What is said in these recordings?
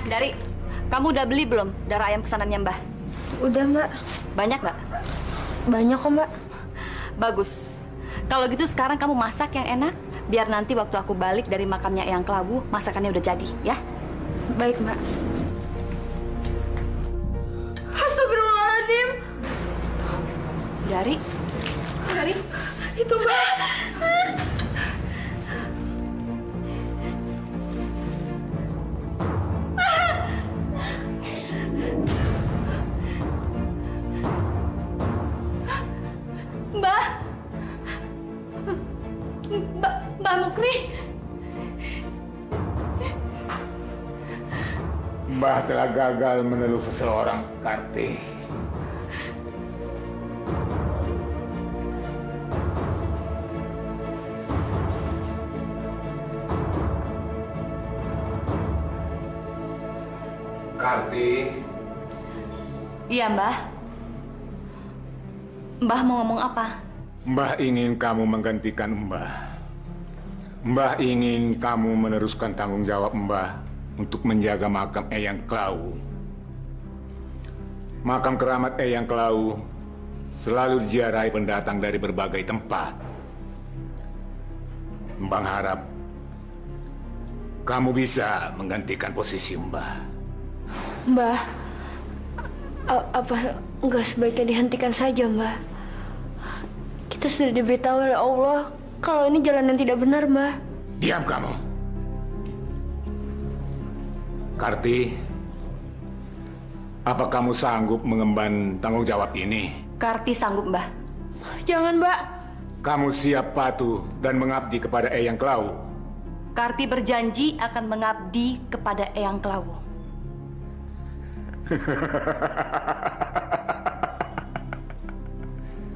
Dari, kamu udah beli belum darah ayam pesanannya Mbah? Udah, Mbak. Banyak nggak? Banyak kok, Mbak. Bagus. Kalau gitu sekarang kamu masak yang enak, biar nanti waktu aku balik dari makamnya Eyang Kelawu, masakannya udah jadi, ya? Baik, Mbak. Astagfirullahaladzim. Dari, itu Mbak. Mbak Mukri. Mbah telah gagal meneluk seseorang, Karti. Karti. Iya, Mbah. Mbah mau ngomong apa? Mbah ingin kamu menggantikan Mbah. Mbah ingin kamu meneruskan tanggung jawab Mbah untuk menjaga makam Eyang Kelawu. Makam keramat Eyang Kelawu selalu diziarahi pendatang dari berbagai tempat. Mbah harap kamu bisa menggantikan posisi Mbah. Mbah, apa nggak sebaiknya dihentikan saja, Mbah? Kita sudah diberitahu oleh Allah kalau ini jalan yang tidak benar, Mbah. Diam kamu. Karti, apa kamu sanggup mengemban tanggung jawab ini? Karti sanggup, Mbah. Jangan, Mbak. Kamu siap patuh dan mengabdi kepada Eyang Kelawu? Karti berjanji akan mengabdi kepada Eyang Kelawu.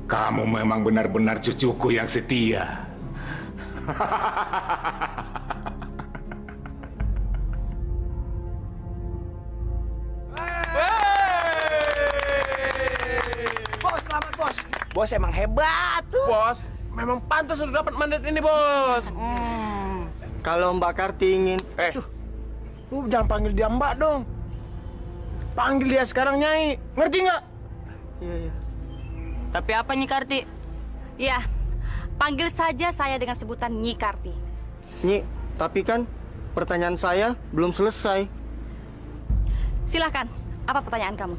Kamu memang benar-benar cucuku yang setia. Bos, selamat bos. Bos emang hebat tuh. Bos, memang pantas udah dapat mandat ini, Bos. Kalau Mbak Karti ingin, Lu jangan panggil dia Mbak dong. Panggil dia sekarang Nyai. Ngerti nggak? Iya. Tapi apa Nyi Karti? Ya, panggil saja saya dengan sebutan Nyi Karti. Nyi, tapi kan pertanyaan saya belum selesai. Silahkan, apa pertanyaan kamu?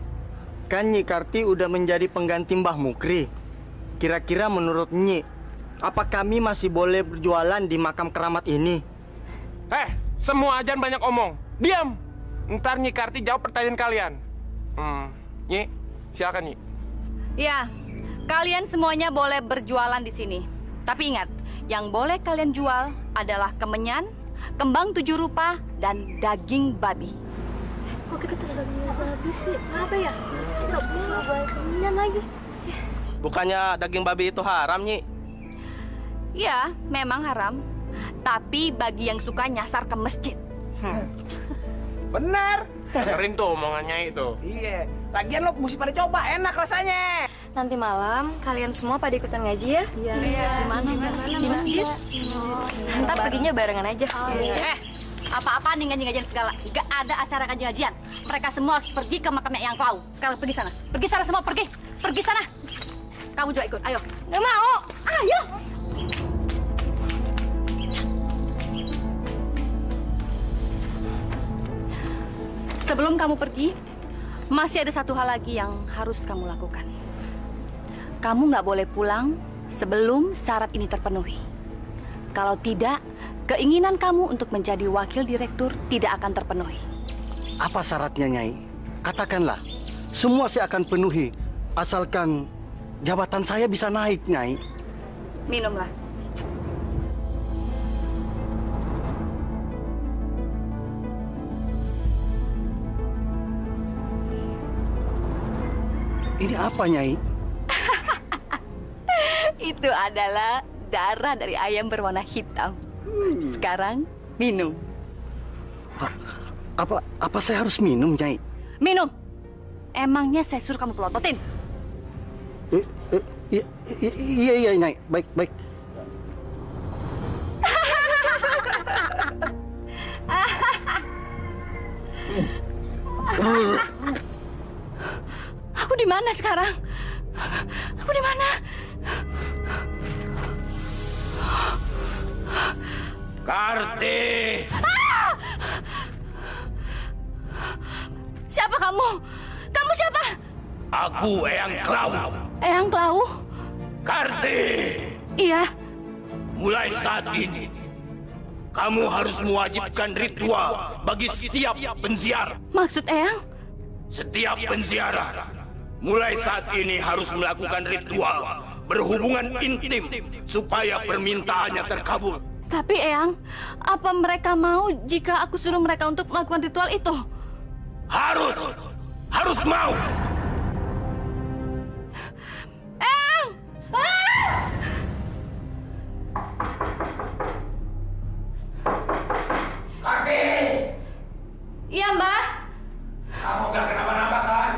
Kan Nyi Karti udah menjadi pengganti Mbah Mukri. Kira-kira menurut Nyi, apa kami masih boleh berjualan di makam keramat ini? Semua ajan banyak omong. Diam. Ntar Nyi Karti jawab pertanyaan kalian. Nyi, silakan Nyi. Ya, kalian semuanya boleh berjualan di sini. Tapi ingat, yang boleh kalian jual adalah kemenyan, kembang 7 rupa, dan daging babi. Kok kita sudah babi sih? Apa ya? Nggak bisa buat kemenyan lagi. Bukannya daging babi itu haram, Nyi? Ya, memang haram. Tapi bagi yang suka nyasar ke masjid. Benar. Dengerin tuh omongannya itu. Iya. Lagian lo mesti pada coba, enak rasanya. Nanti malam kalian semua pada ikutan ngaji ya? Iya. Di mana? Di masjid. Ntar perginya barengan aja. Apa-apa nih ngaji-ngajian segala. Gak ada acara ngaji-ngajian. Mereka semua harus pergi ke makamnya Eyang Kelawu. Sekarang pergi sana. Pergi sana semua, pergi. Pergi sana. Kamu juga ikut, ayo. Nggak mau. Ayo. Sebelum kamu pergi, masih ada satu hal lagi yang harus kamu lakukan. Kamu nggak boleh pulang sebelum syarat ini terpenuhi. Kalau tidak, keinginan kamu untuk menjadi wakil direktur tidak akan terpenuhi. Apa syaratnya, Nyai? Katakanlah. Semua saya akan penuhi. Asalkan jabatan saya bisa naik, Nyai. Minumlah. Ini apa, Nyai? Itu adalah darah dari ayam berwarna hitam. Sekarang minum. Apa saya harus minum, Nyai? Minum. Emangnya saya suruh kamu pelototin? Iya, Nyai. Baik. Aku di mana sekarang? Aku di mana? Karti! Siapa kamu? Kamu siapa? Aku Eyang Klawu. Eyang Klawu? Karti! Iya. Mulai saat ini, kamu harus mewajibkan ritual bagi setiap penziarah. Maksud Eyang? Setiap penziarah, mulai saat ini harus melakukan ritual berhubungan intim supaya permintaannya terkabul. Tapi Eyang, apa mereka mau jika aku suruh mereka untuk melakukan ritual itu? Harus mau. Eyang! Karti! Iya, Mbah. Kamu gak kenapa-napa kan?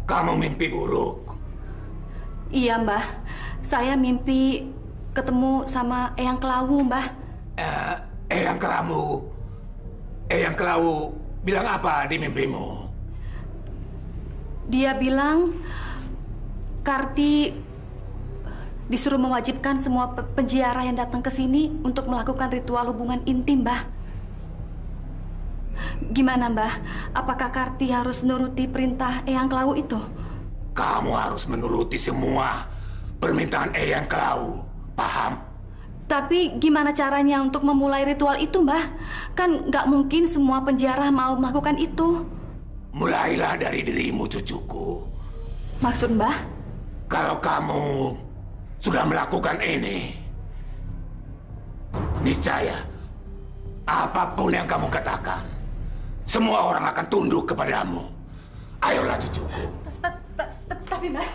Kamu mimpi buruk. Iya, Mbah. Saya mimpi ketemu sama Eyang Klawu, Mbah. Eyang Klawu bilang apa di mimpimu? Dia bilang Karti disuruh mewajibkan semua penziarah yang datang ke sini untuk melakukan ritual hubungan intim, Mbah. Gimana, Mbah? Apakah Karti harus nuruti perintah Eyang Klawu itu? Kamu harus menuruti semua permintaan Eyang Klawu. Paham? Tapi gimana caranya untuk memulai ritual itu, Mbah? Kan nggak mungkin semua penziarah mau melakukan itu. Mulailah dari dirimu, cucuku. Maksud Mbah? Kalau kamu sudah melakukan ini, niscaya apapun yang kamu katakan, semua orang akan tunduk kepadamu. Ayolah, cucuku. Tapi Mbah...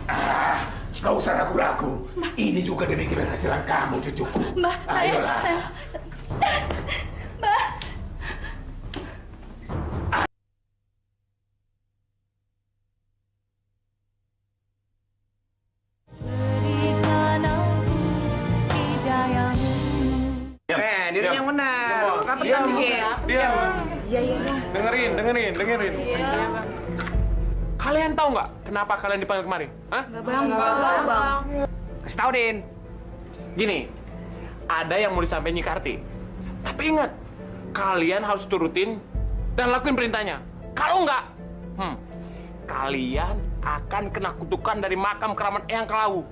Gak usah ragu-ragu. Ini juga demi keberhasilan kamu, cucuku. Mbah, Ayolah. Mbah. Diri yang benar. Diam. Dengerin. Kalian tahu nggak kenapa kalian dipanggil kemari? Hah? Enggak, Bang. Kasih tahu, Din. Gini, ada yang mau disampaikan Nyi Karti. Tapi ingat, kalian harus turutin dan lakuin perintahnya. Kalau nggak, kalian akan kena kutukan dari makam keramat Eyang Klawu.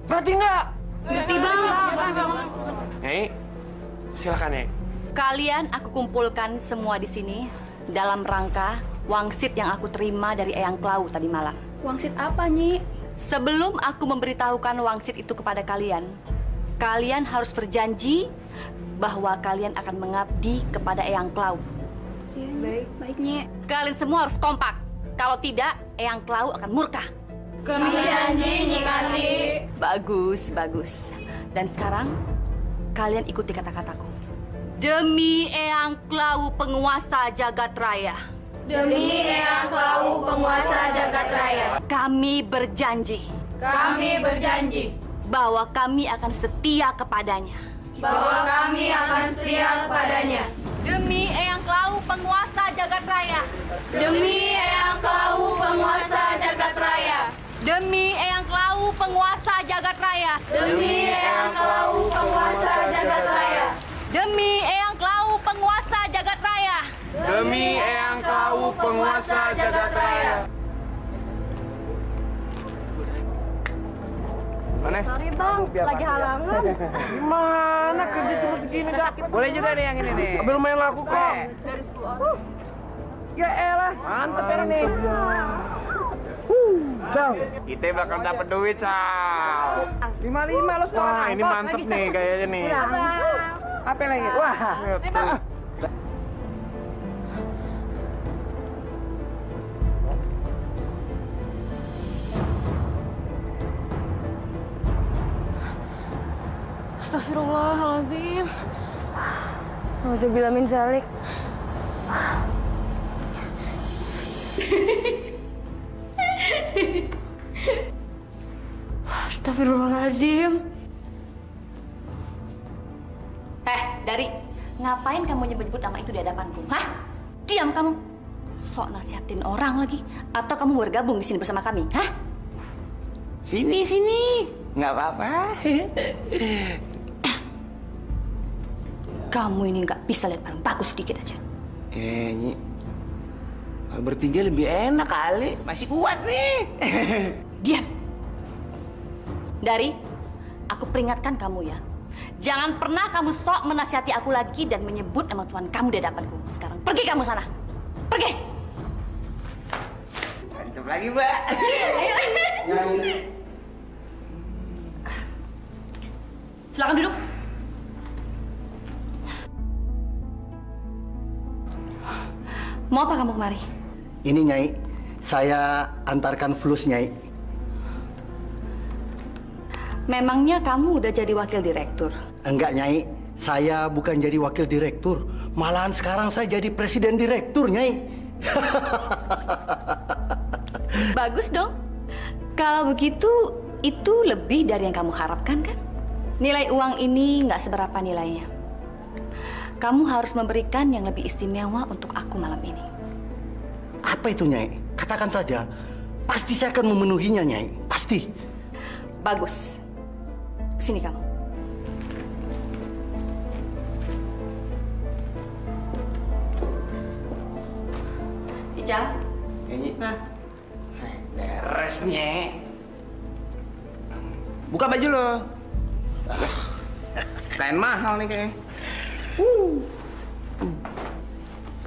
Ngerti nggak? Ngerti, Bang. Nyai, silakan, Nyai. Kalian aku kumpulkan semua di sini dalam rangka wangsit yang aku terima dari Eyang Klawu tadi malam. Wangsit apa, Nyi? Sebelum aku memberitahukan wangsit itu kepada kalian, kalian harus berjanji bahwa kalian akan mengabdi kepada Eyang Klawu. Baik, Nyi. Kalian semua harus kompak. Kalau tidak, Eyang Klawu akan murka. Kami janji, Nyi Karti. Bagus. Dan sekarang, kalian ikuti kata-kataku. Demi Eyang Klawu penguasa jagat raya. Demi Eyang Klawu penguasa jagat raya. Kami berjanji bahwa kami akan setia kepadanya. Demi Eyang Klawu penguasa jagat raya. Demi Eyang Klawu penguasa jagat raya. Demi Eyang Klawu penguasa jagat raya. Demi Eyang Klawu penguasa jagat raya. Demi Eyang Klawu penguasa jagat raya. Demi Eyang Klawu penguasa jagat raya. Mana? Sorry, Bang, lagi halangan. Gimana kerja cuma segini, Kak? Boleh juga nih yang ini nih. Ambil lumayan laku kok. Dari 10 orang. Ya elah, mantep ya nih. Cal, kita bakal dapat duit, Cal. 55 lo sekarang. Wah, ini mantep nih kayaknya nih. Apa lagi? Wah, Astagfirullahaladzim. Nauzubillah min zalik. Astagfirullahaladzim. Dari ngapain kamu nyebut-nyebut nama itu di hadapanku? Hah? Diam kamu. Sok nasihatin orang lagi. Atau kamu bergabung di sini bersama kami? Hah? Sini, nggak apa-apa. Kamu ini nggak bisa lihat barang bagus sedikit aja. Nyi, kalau bertiga lebih enak kali, masih kuat nih. Diam. Dari, aku peringatkan kamu ya. Jangan pernah kamu sok menasihati aku lagi dan menyebut nama Tuhan kamu di hadapanku. Sekarang pergi kamu sana. Pergi. Mantap lagi, Mbak. Silakan duduk. Mau apa kamu kemari? Ini Nyai, saya antarkan flus Nyai. Memangnya kamu udah jadi wakil direktur? Enggak Nyai, saya bukan jadi wakil direktur. Malahan sekarang saya jadi presiden direktur Nyai. Bagus dong. Kalau begitu, itu lebih dari yang kamu harapkan kan? Nilai uang ini nggak seberapa nilainya. Kamu harus memberikan yang lebih istimewa untuk aku malam ini. Apa itu Nyai? Katakan saja. Pasti saya akan memenuhinya Nyai. Pasti. Bagus. Sini kamu. Ical. Nyi. Nah, Beres, Nye. Buka baju lo. Kain mahal nih kayaknya.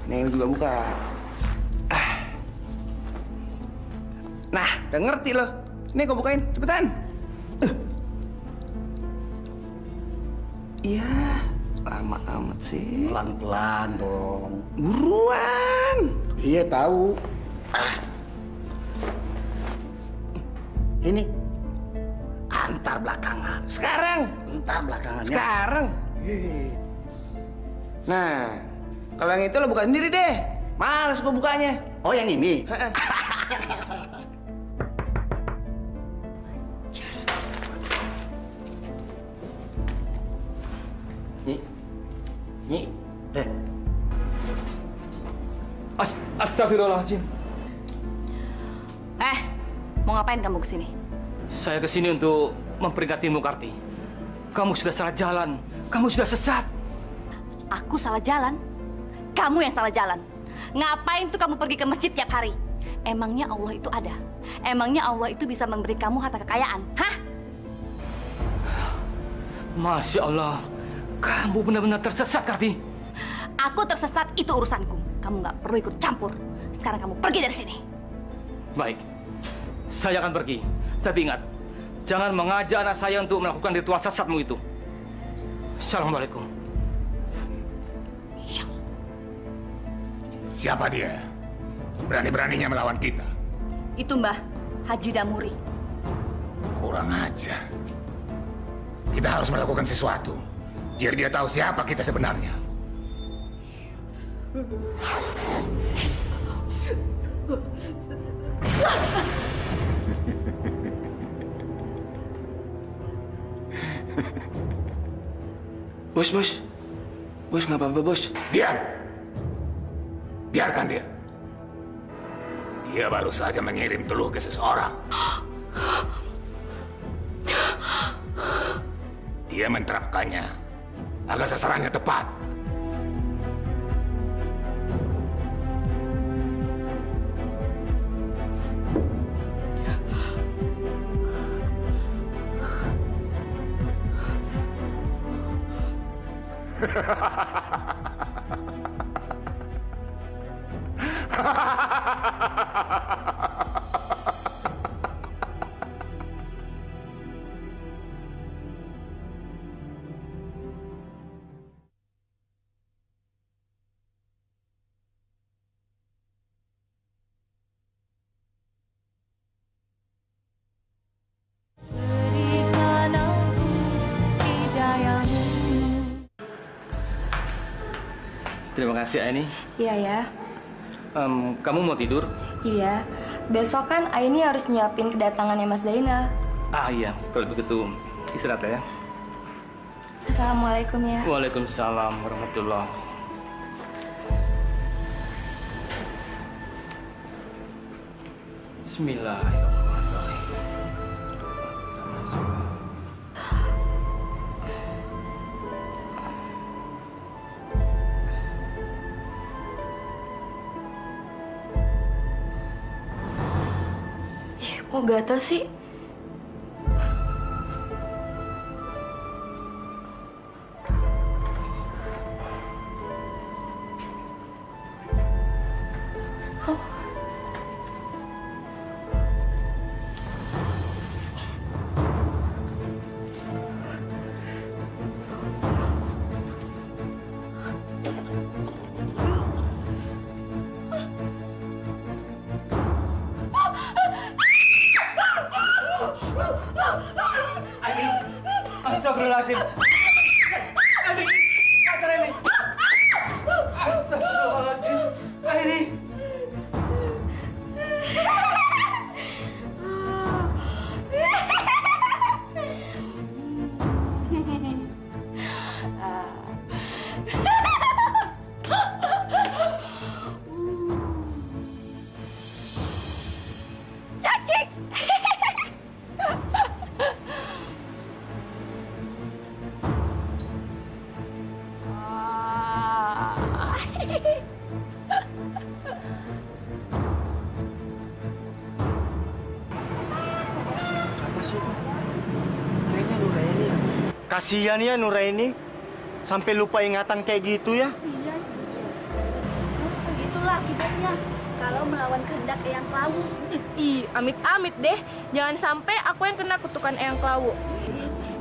Nih juga buka. Nah, udah ngerti lo. Nih gue bukain, cepetan. Iya, lama amat sih. Pelan-pelan dong. Buruan. Iya tahu. Ini antar belakangan. Sekarang. Antar belakangan. Ya. Sekarang. Nah, kalau yang itu lo buka sendiri deh. Males gue bukanya. Oh yang ini. Nyi. Astagfirullahaladzim. mau ngapain kamu kesini? Saya kesini untuk memperingatmu, Karti. Kamu sudah salah jalan. Kamu sudah sesat. Aku salah jalan? Kamu yang salah jalan. Ngapain tuh kamu pergi ke masjid tiap hari? Emangnya Allah itu ada? Emangnya Allah itu bisa memberi kamu harta kekayaan? Hah? Masya Allah. Kamu benar-benar tersesat, Karti. Aku tersesat, itu urusanku. Kamu nggak perlu ikut campur. Sekarang kamu pergi dari sini. Baik. Saya akan pergi. Tapi ingat, jangan mengajak anak saya untuk melakukan ritual sesatmu itu. Assalamualaikum. Siapa dia? Berani-beraninya melawan kita. Itu Mbah Haji Damuri. Kurang ajar. Kita harus melakukan sesuatu. Biar dia tahu siapa kita sebenarnya. Bos, nggak apa-apa, bos. Diam! Biarkan dia. Dia baru saja mengirim teluh ke seseorang. Dia menerapkannya agar sasarannya tepat. Terima kasih, Aini. Iya ya. Kamu mau tidur? Iya. Besok kan Aini harus nyiapin kedatangannya Mas Zainal. Ah iya, kalau begitu istirahat ya. Assalamualaikum ya. Waalaikumsalam warahmatullahi. Bismillahirrahmanirrahim. Kok gatel sih? Astagfirullahaladzim. Aini, kacau ini. Astagfirullahaladzim. Aini. Cacing. Siapa sih itu? Kayaknya Nuraini. Kasihan ya Nuraini. Sampai lupa ingatan kayak gitu ya. Iya. Begitulah akibatnya kalau melawan kehendak Eyang Klawu. Ih, amit-amit deh. Jangan sampai aku yang kena kutukan Eyang Klawu.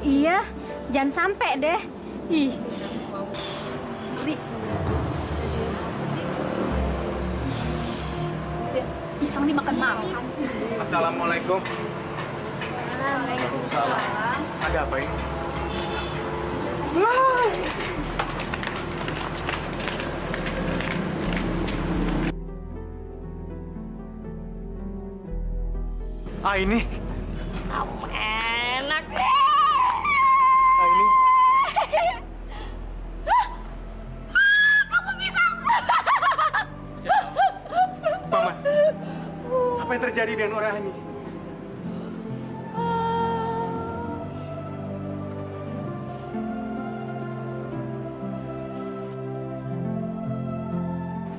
Iya, jangan sampai deh. Ih, Ngeri. Pisang dimakan makan. Assalamualaikum. Waalaikumsalam. Ada apa ini? Ini. enak. Ini. Paman, apa yang terjadi dengan orang ini?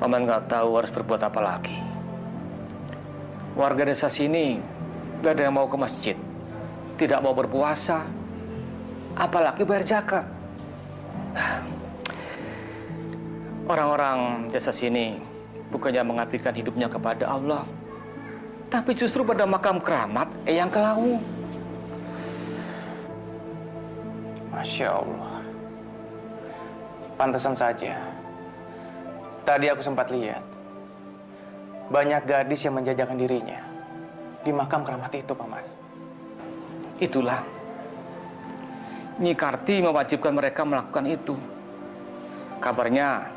Paman nggak tahu harus berbuat apa lagi. Warga desa sini nggak ada yang mau ke masjid, tidak mau berpuasa, apalagi bayar zakat. Orang-orang desa sini bukannya mengabdikan hidupnya kepada Allah, tapi justru pada makam keramat Eyang Klawu. Masya Allah. Pantesan saja. Tadi aku sempat lihat banyak gadis yang menjajakan dirinya di makam keramat itu, Paman. Itulah Nyi Karti mewajibkan mereka melakukan itu. Kabarnya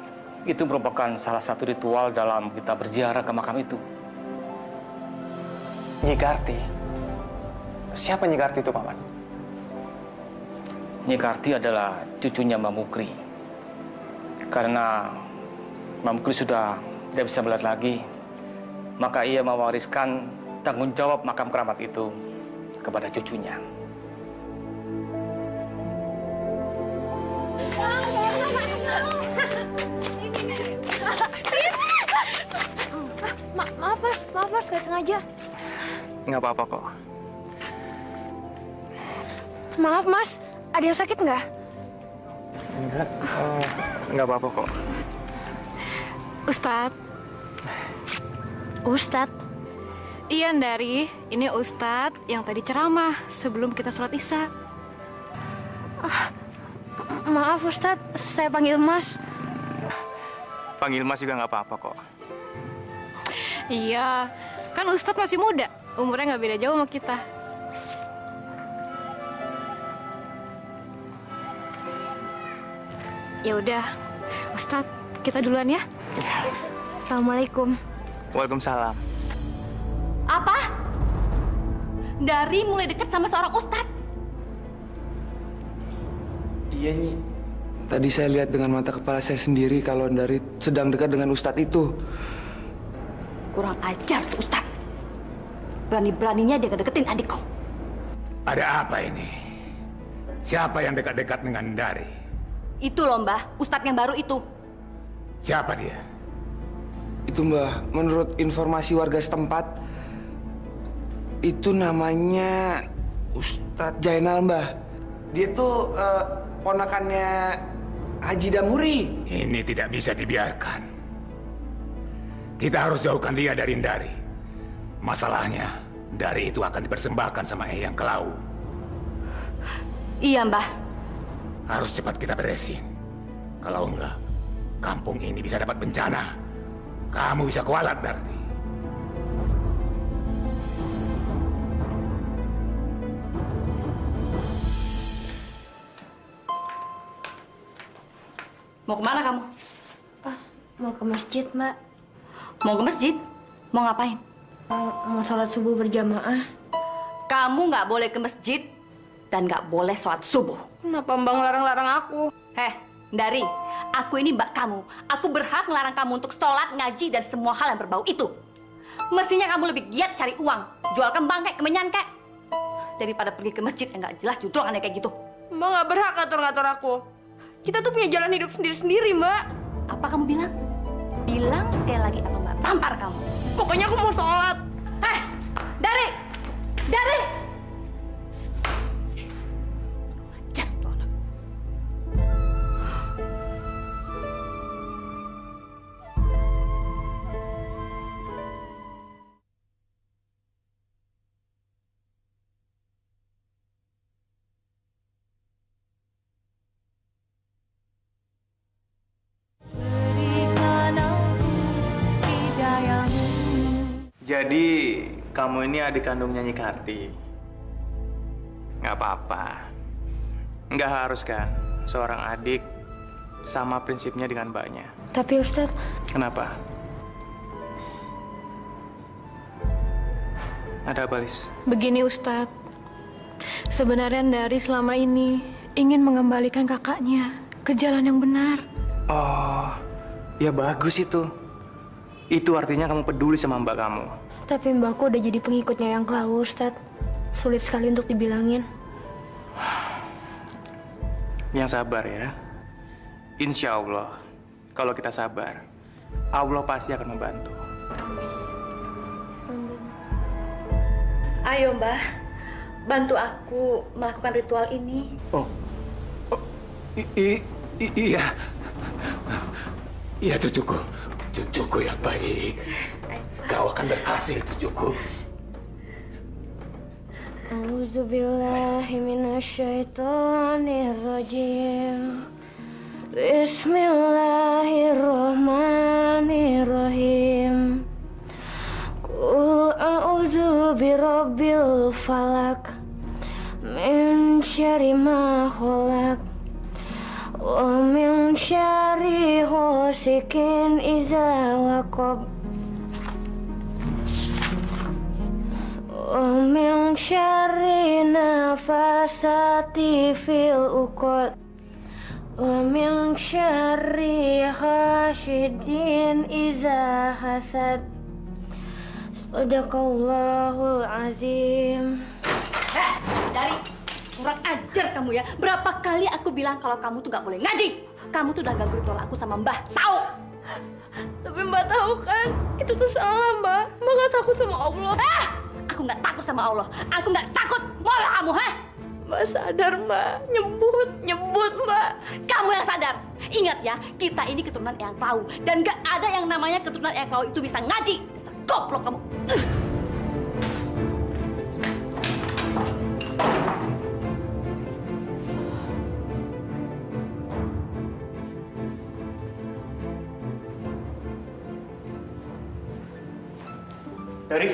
itu merupakan salah satu ritual dalam kita berziarah ke makam itu. Nyi Karti? Siapa Nyi Karti itu, Paman? Nyi Karti adalah cucunya Mbak Mukri. Karena Mbak Mukri sudah tidak bisa melihat lagi, maka ia mewariskan tanggung jawab makam keramat itu kepada cucunya. Maaf mas, gak sengaja. Nggak apa-apa kok. Maaf mas, ada yang sakit nggak? Nggak apa-apa kok. Ustadz. Iya, Ndari. Ini Ustadz yang tadi ceramah sebelum kita sholat Isya. Maaf Ustadz, saya panggil mas. Panggil Mas juga nggak apa-apa kok. Iya, kan Ustadz masih muda. Umurnya nggak beda jauh sama kita. Ya udah, Ustadz, kita duluan ya. Assalamualaikum. Waalaikumsalam. Apa? Dari mulai dekat sama seorang ustadz? Iya, Nyi. Tadi saya lihat dengan mata kepala saya sendiri kalau Dari sedang dekat dengan Ustadz itu. Kurang ajar tuh Ustadz. Berani-beraninya dia ngedeketin adikku. Ada apa ini? Siapa yang dekat-dekat dengan Dari? Itu loh Mbah, Ustadz yang baru itu. Siapa dia? Itu Mbah, menurut informasi warga setempat, itu namanya Ustadz Jainal Mbah. Dia tuh ponakannya Haji Damuri. Ini tidak bisa dibiarkan. Kita harus jauhkan dia dari Dari. Masalahnya, Dari itu akan dipersembahkan sama Eyang Kelau. Iya Mbah. Harus cepat kita beresin. Kalau enggak, kampung ini bisa dapat bencana. Kamu bisa kualat berarti. Mau kemana kamu? Mau ke masjid, Mbak. Mau ke masjid? Mau ngapain? Mau sholat subuh berjamaah. Kamu nggak boleh ke masjid dan nggak boleh sholat subuh. Kenapa Mbak ngelarang-larang aku? Dari, aku ini mbak kamu. Aku berhak ngelarang kamu untuk sholat, ngaji, dan semua hal yang berbau itu. Mestinya kamu lebih giat cari uang. Jual kembang kayak kemenyan kayak. Daripada pergi ke masjid yang nggak jelas justru aneh kayak gitu. Mbak nggak berhak ngatur-ngatur aku. Kita tuh punya jalan hidup sendiri-sendiri, Mbak. Apa kamu bilang? Bilang sekali lagi atau mbak tampar kamu. Pokoknya aku mau sholat. Dari! Dari! Ajar tuh anak. Jadi, kamu ini adik kandungnya Nyi Karti. Nggak apa-apa. Nggak harus kan, seorang adik sama prinsipnya dengan mbaknya. Tapi Ustadz... Kenapa? Ada apa, Lis? Begini Ustadz, sebenarnya Dari selama ini ingin mengembalikan kakaknya ke jalan yang benar. Oh, ya bagus itu. Itu artinya kamu peduli sama mbak kamu. Tapi mbakku udah jadi pengikutnya yang Kelau, Ustadz. Sulit sekali untuk dibilangin. Yang sabar ya. Insya Allah, kalau kita sabar, Allah pasti akan membantu. Ayo mbah, bantu aku melakukan ritual ini. Iya. Iya cucuku. Cucuku yang baik. Kau akan berhasil, cucuku. A'udzubillahi minasyaitonirrajim. Bismillahirrahmanirrahim. Qul a'udzu birabbil falak min syarri ma khalaq wa min syarri ghasikin idza waqab wa min syarri nafasati fil uqad wa min syarri hasidin idza hasad. Sadaqallahul azim. Dari kurang ajar kamu ya. Berapa kali aku bilang kalau kamu tuh nggak boleh ngaji. Kamu tuh udah ganggu ritual aku sama Mbah. Tahu? Tapi Mbak tahu kan, itu tuh salah Mbak. Mbak nggak takut sama Allah. Aku nggak takut sama Allah. Aku nggak takut. Malah kamu, Mbak sadar Mbak. Nyebut Mbak. Kamu yang sadar. Ingat ya, kita ini keturunan Eyang Klau. Dan nggak ada yang namanya keturunan Eyang Klau itu bisa ngaji. Dasar goblok kamu. Dari.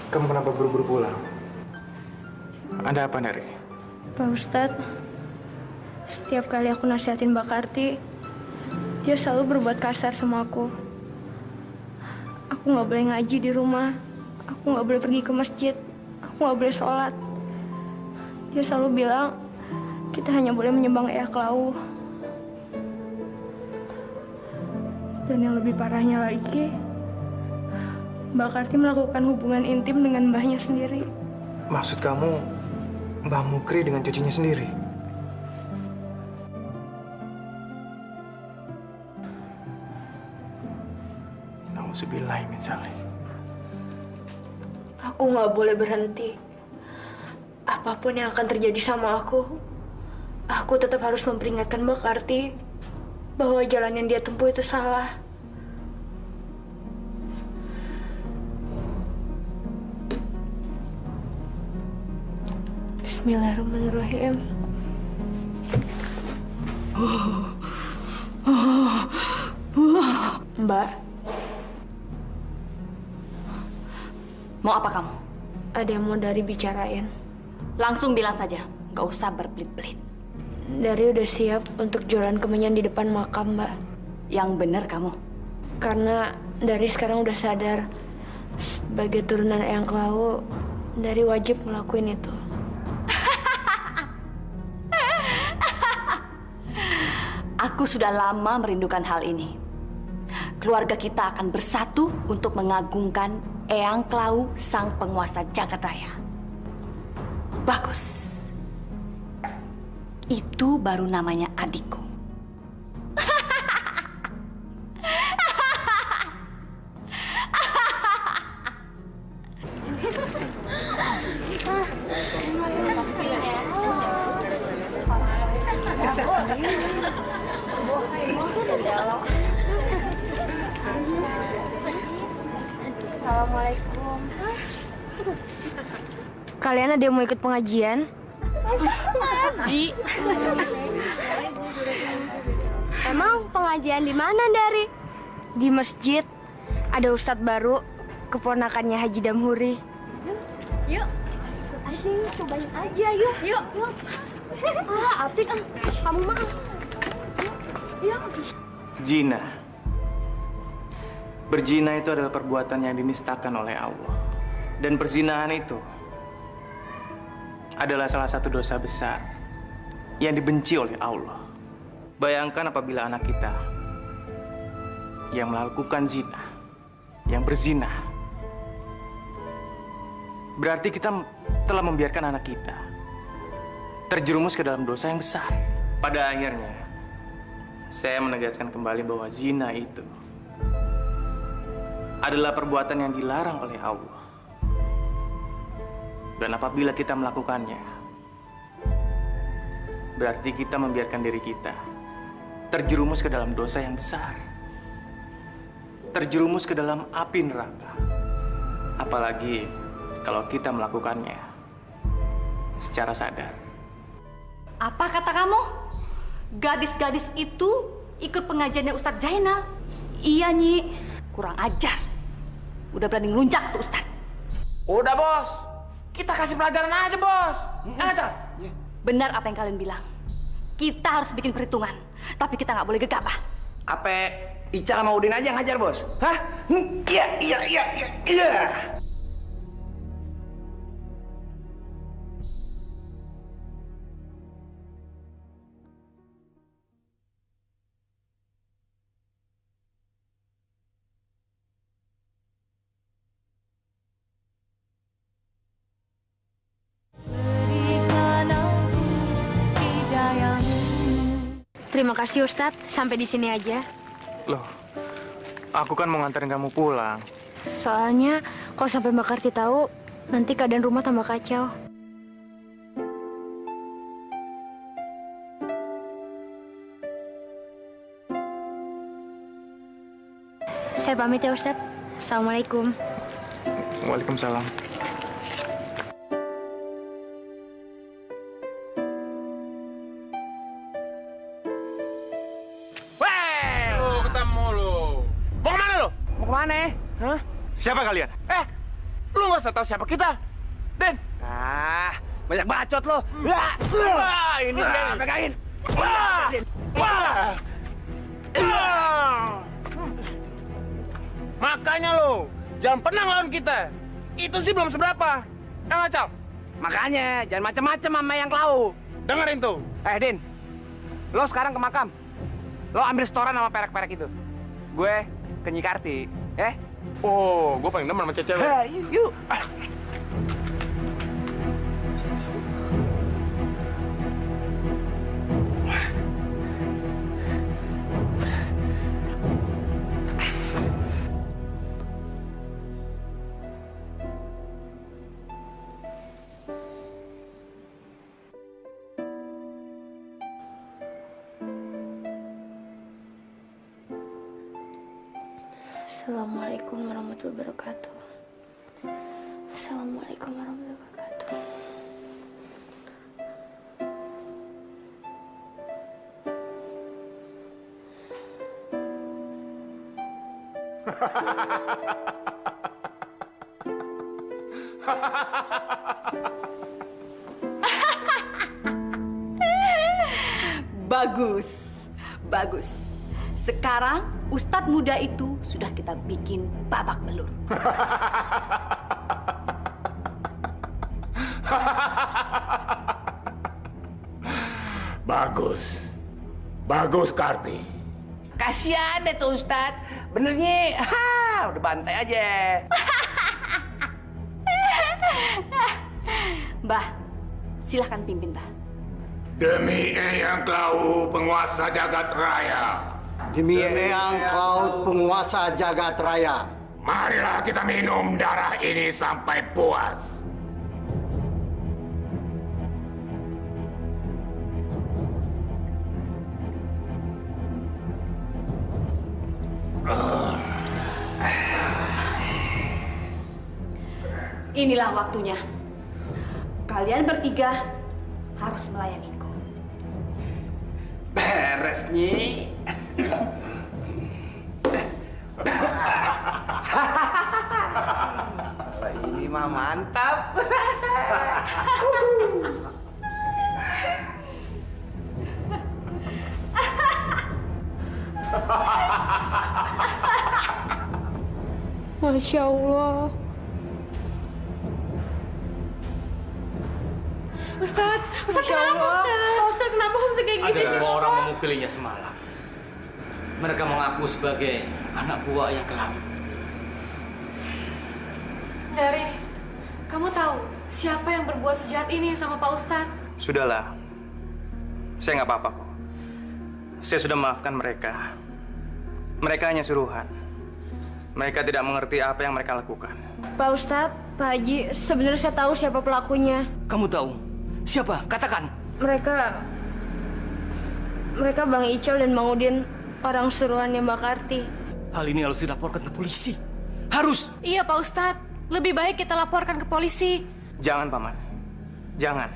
Kamu kenapa buru-buru pulang? Ada apa, Dari? Pak Ustadz, setiap kali aku nasihatin Mbak Karti, dia selalu berbuat kasar sama aku. Aku nggak boleh ngaji di rumah, aku nggak boleh pergi ke masjid, aku nggak boleh sholat. Dia selalu bilang kita hanya boleh menyembah Eyang Klawu. Dan yang lebih parahnya lagi, Mbak Karti melakukan hubungan intim dengan mbahnya sendiri. Maksud kamu, Mbah Mukri dengan cucunya sendiri? Nauzubillahi min dzalik. Aku nggak boleh berhenti. Apapun yang akan terjadi sama aku tetap harus memperingatkan Mbak Karti bahwa jalan yang dia tempuh itu salah. Bismillahirrahmanirrahim. Mbak, Mau apa kamu? ada yang mau Dari bicarain. Langsung bilang saja, nggak usah berbelit-belit. Dari udah siap untuk jualan kemenyan di depan makam, Mbak. Yang benar kamu. Karena Dari sekarang udah sadar sebagai turunan Eyang Klawu, Dari wajib ngelakuin itu. Aku sudah lama merindukan hal ini. Keluarga kita akan bersatu untuk mengagungkan Eyang Klawu, sang penguasa jagat raya. Bagus. Itu baru namanya adikku. Assalamualaikum. Kalian ada yang mau ikut pengajian? Ngaji. Emang pengajian di mana, Dari? Di masjid. Ada ustadz baru, keponakannya Haji Damhuri. Yuk. Asyik, cobain aja, yuk. Yuk. Atik, kamu mah. Yuk. Zina. Berzina itu adalah perbuatan yang dinistakan oleh Allah. Dan perzinahan itu adalah salah satu dosa besar yang dibenci oleh Allah. Bayangkan apabila anak kita yang melakukan zina, yang berzina, berarti kita telah membiarkan anak kita terjerumus ke dalam dosa yang besar. Pada akhirnya, saya menegaskan kembali bahwa zina itu adalah perbuatan yang dilarang oleh Allah. Dan apabila kita melakukannya, berarti kita membiarkan diri kita terjerumus ke dalam dosa yang besar. Terjerumus ke dalam api neraka. Apalagi kalau kita melakukannya secara sadar. Apa kata kamu? Gadis-gadis itu ikut pengajiannya Ustadz Jainal? Iya, Nyi. Kurang ajar. Udah berani ngelunjak tuh Ustadz. Udah, Bos. Kita kasih pelajaran aja, Bos. Ajar. Benar apa yang kalian bilang. Kita harus bikin perhitungan. Tapi kita nggak boleh gegabah. Apa Ica sama Udin aja yang ngajar, Bos? Hah? Iya. Terima kasih Ustadz, sampai di sini aja. Loh, aku kan mau nganterin kamu pulang. Soalnya kalau sampai Mbak Karti tahu, nanti keadaan rumah tambah kacau. Saya pamit ya Ustadz. Assalamualaikum. Waalaikumsalam. Kemana? Hah? Siapa kalian? Lu nggak usah tahu siapa kita, Den. Ah, banyak bacot lo. Wah, ini dia. Pegangin. Makanya lo jangan pernah ngelawan kita. Itu sih belum seberapa. Ngacal. Makanya jangan macem-macem sama yang Klau. Dengerin tuh. Din, lo sekarang ke makam. Lo ambil setoran sama perek-perek itu. Gue ke Nyi Karti, ya? Oh, gue paling demen sama cewek. Yuk. Assalamualaikum warahmatullahi wabarakatuh. Assalamualaikum warahmatullahi wabarakatuh. Bagus, bagus. Sekarang Ustadz muda itu sudah kita bikin babak belur. Bagus. Bagus, Karti. Kasian deh tuh Ustadz. Benernya, udah bantai aja. Mbah, silahkan pimpin, Mbah. Demi Eyang Klau, penguasa jagat raya. Demi Eyang Cloud, penguasa jagat raya. Marilah kita minum darah ini sampai puas. Inilah waktunya. Kalian bertiga harus melayaniku. Beres, Nyi. Ini mah mantap. Masya Allah. Ustadz kenapa Ustadz kenapa bisa kayak gini Ada sih? dua orang memukilinya semalam. Mereka mengaku sebagai anak buah yang kelam. Dari, kamu tahu siapa yang berbuat sejahat ini sama Pak Ustadz? Sudahlah. Saya nggak apa-apa kok. Saya sudah memaafkan mereka. Mereka hanya suruhan. Mereka tidak mengerti apa yang mereka lakukan. Pak Ustadz, Pak Haji, sebenarnya saya tahu siapa pelakunya. Kamu tahu siapa? Katakan. Mereka Bang Icol dan Bang Udin, orang suruhannya Mbak Karti. Hal ini harus dilaporkan ke polisi. Harus. Iya Pak Ustadz, lebih baik kita laporkan ke polisi. Jangan, Paman. Jangan.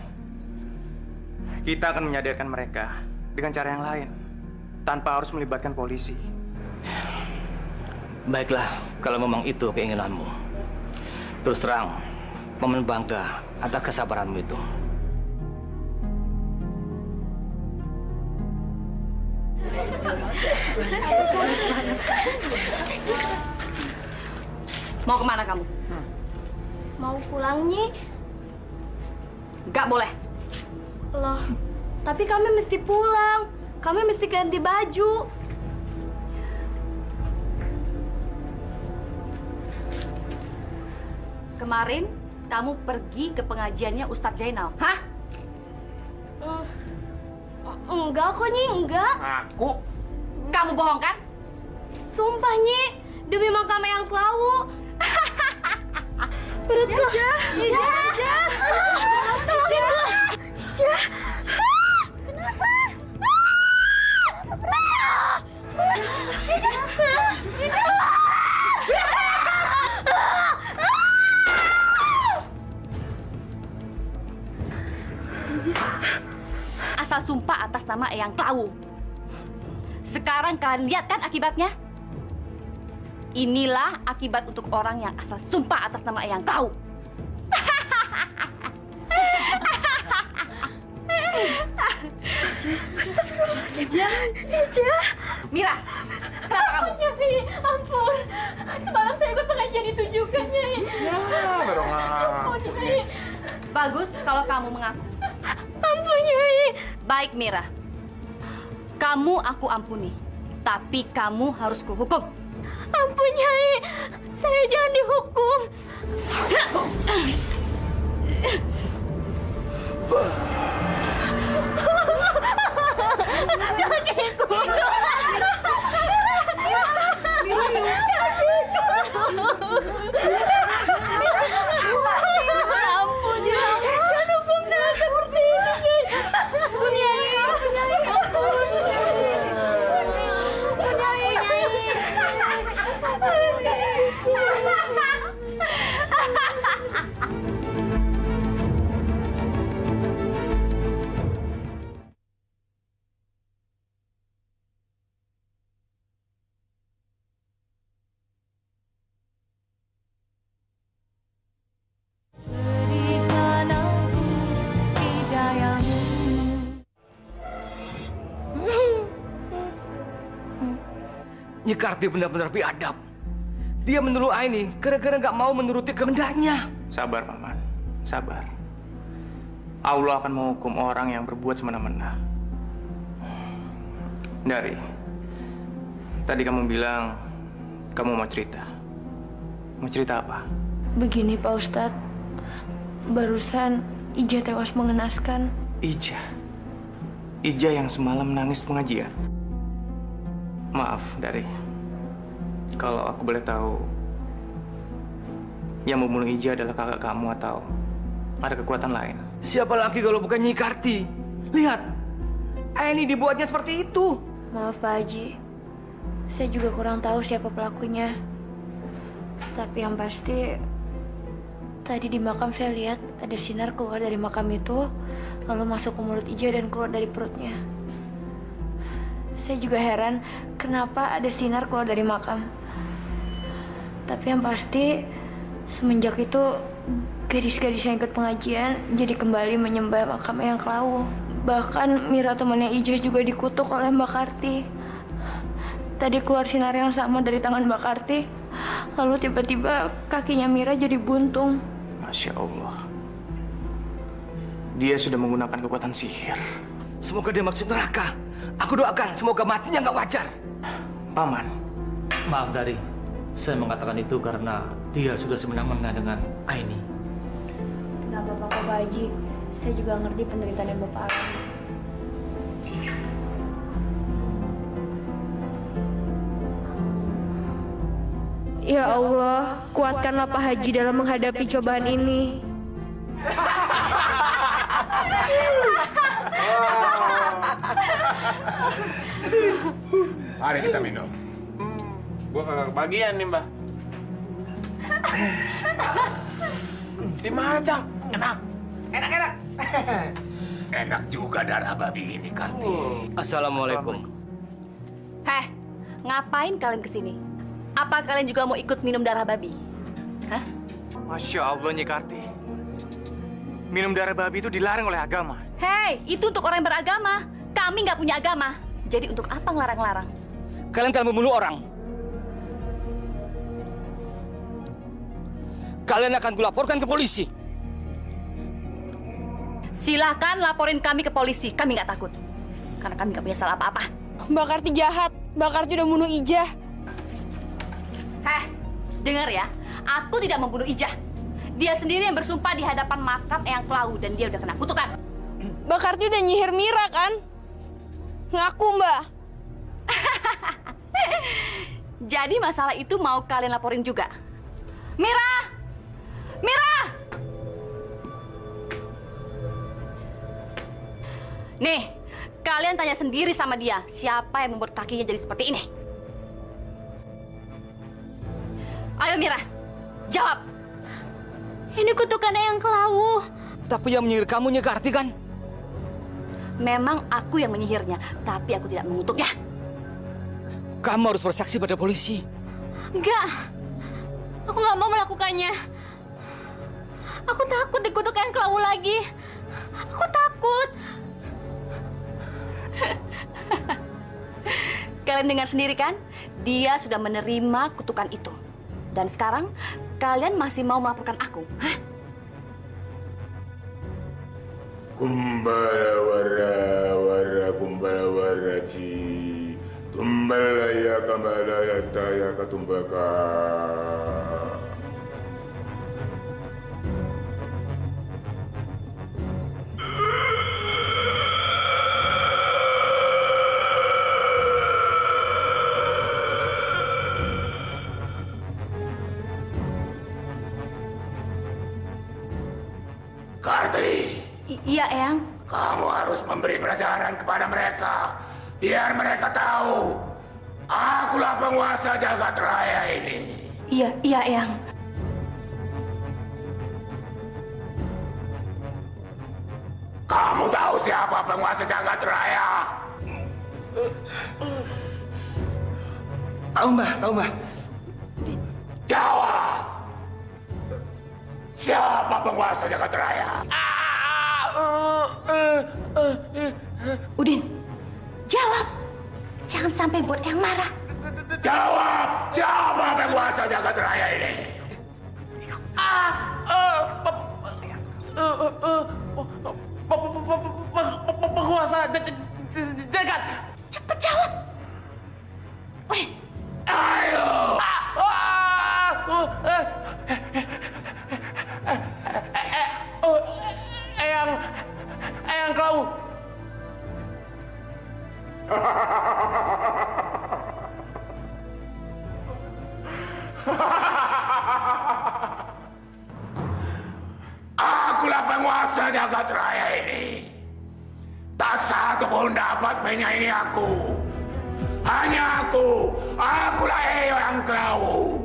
Kita akan menyadarkan mereka dengan cara yang lain, tanpa harus melibatkan polisi. Baiklah, kalau memang itu keinginanmu. Terus terang, Paman bangga atas kesabaranmu itu. Mau kemana kamu? Mau pulang, Nyi? Gak boleh. Loh, tapi kami mesti pulang. Kami mesti ganti baju. Kemarin kamu pergi ke pengajiannya Ustadz Zainal, hah? Enggak kok, Nyi, enggak. Aku? Kamu bohong kan? Sumpah, Nyi, demi makam Eyang Klawu. Perutku. Ija. Tolongin gua. Ija. Kenapa? Asal sumpah atas nama Eyang Klawu. Sekarang kalian lihat kan akibatnya? Inilah akibat untuk orang yang asal sumpah atas nama Eyang Klawu. Ija. Mira, kenapa kamu? Nyai, ampun. Semalam saya ikut pengajian itu juga, Nyai. Ya, baru Ampun, Nyai. Bagus kalau kamu mengaku. Ampun, Nyai. Baik, Mira. Kamu aku ampuni. Tapi kamu harus kuhukum. Ampun, Nyai. Saya jangan dihukum. Kakiku. Ampun, Nyai. Jangan hukum saya seperti ini, Nyai. Ampun, Nyai. Ampun, Nyi Karti benar-benar biadab. Dia menuduh Aini gara-gara nggak mau menuruti kehendaknya. Sabar, Paman. Sabar. Allah akan menghukum orang yang berbuat semena-mena. Dari, tadi kamu bilang kamu mau cerita. Mau cerita apa? Begini, Pak Ustadz. Barusan Ija tewas mengenaskan. Ija? Ija yang semalam menangis pengajian? Maaf, Dari. Kalau aku boleh tahu, yang membunuh Ija adalah kakak kamu atau ada kekuatan lain? Siapa lagi kalau bukan Nyi Karti? Lihat, Aini dibuatnya seperti itu. Maaf, Pak Haji. Saya juga kurang tahu siapa pelakunya. Tapi yang pasti, tadi di makam saya lihat ada sinar keluar dari makam itu, lalu masuk ke mulut Ija dan keluar dari perutnya. Saya juga heran kenapa ada sinar keluar dari makam. Tapi yang pasti, semenjak itu gadis-gadis yang ikut pengajian jadi kembali menyembah makam Eyang Klawu. Bahkan Mira temannya Ija juga dikutuk oleh Mbak Karti. Tadi keluar sinar yang sama dari tangan Mbak Karti, lalu tiba-tiba kakinya Mira jadi buntung. Masya Allah. Dia sudah menggunakan kekuatan sihir. Semoga dia masuk neraka. Aku doakan semoga matinya nggak wajar. Paman. Maaf, Dari. Saya mengatakan itu karena dia sudah semena-mena dengan Aini. Kenapa Pak Haji? Saya juga ngerti penderitaan yang Bapak alami. Ya Allah, kuatkanlah Pak Haji dalam menghadapi cobaan ini. Mari kita minum. Gua kagak kebagian nih, Mbah. Gimana, Cang? Enak. Enak. Enak juga darah babi ini, Karti. Assalamualaikum. Heh, ngapain kalian kesini? Apa kalian juga mau ikut minum darah babi? Hah? Masya Allah, Nyi Karti. Minum darah babi itu dilarang oleh agama. Hei, itu untuk orang yang beragama. Kami nggak punya agama. Jadi untuk apa ngelarang-larang? Kalian telah membunuh orang. Kalian akan kulaporkan ke polisi. Silakan laporin kami ke polisi. Kami nggak takut. Karena kami nggak punya salah apa-apa. Mbak Karti jahat. Mbak Karti udah bunuh Ija. Heh, dengar ya. Aku tidak membunuh Ija. Dia sendiri yang bersumpah di hadapan makam Eyang Klawu dan dia udah kena kutukan. Mbak Karti udah nyihir Mira kan? Ngaku, Mbak. Jadi masalah itu mau kalian laporin juga. Mira! Mira! Nih, kalian tanya sendiri sama dia, siapa yang membuat kakinya jadi seperti ini? Ayo Mira, jawab. Ini kutukan Eyang Klawu. Tapi yang menyihir kamu Nyi Karti kan? Memang aku yang menyihirnya, tapi aku tidak mengutuknya. Kamu harus bersaksi pada polisi. Enggak. Aku nggak mau melakukannya. Aku takut dikutuk Eyang Klawu lagi. Aku takut. Kalian dengar sendiri kan? Dia sudah menerima kutukan itu. Dan sekarang, kalian masih mau melaporkan aku? Hah? Kumbala wara wara kumbala wara ci tumbala ya kambala ya taya katumbaka. Karti. Iya, Eyang. Kamu harus memberi pelajaran kepada mereka, biar mereka tahu akulah penguasa jagat raya ini. Iya, Eyang. Kamu tahu siapa penguasa jagat raya? Tahu, Mbah, tahu, Mbah. Jawab. Siapa penguasa jagat raya? Udin, jawab. Jangan sampai buat yang marah. Jawab, siapa penguasa jagat raya ini? Penguasa jagat. Cepat jawab. Udin. Ayo. Eyang Klau. Akulah penguasa jagat raya ini. Tak satu pun dapat menyaingi aku. Hanya aku. Akulah Eyang Klau.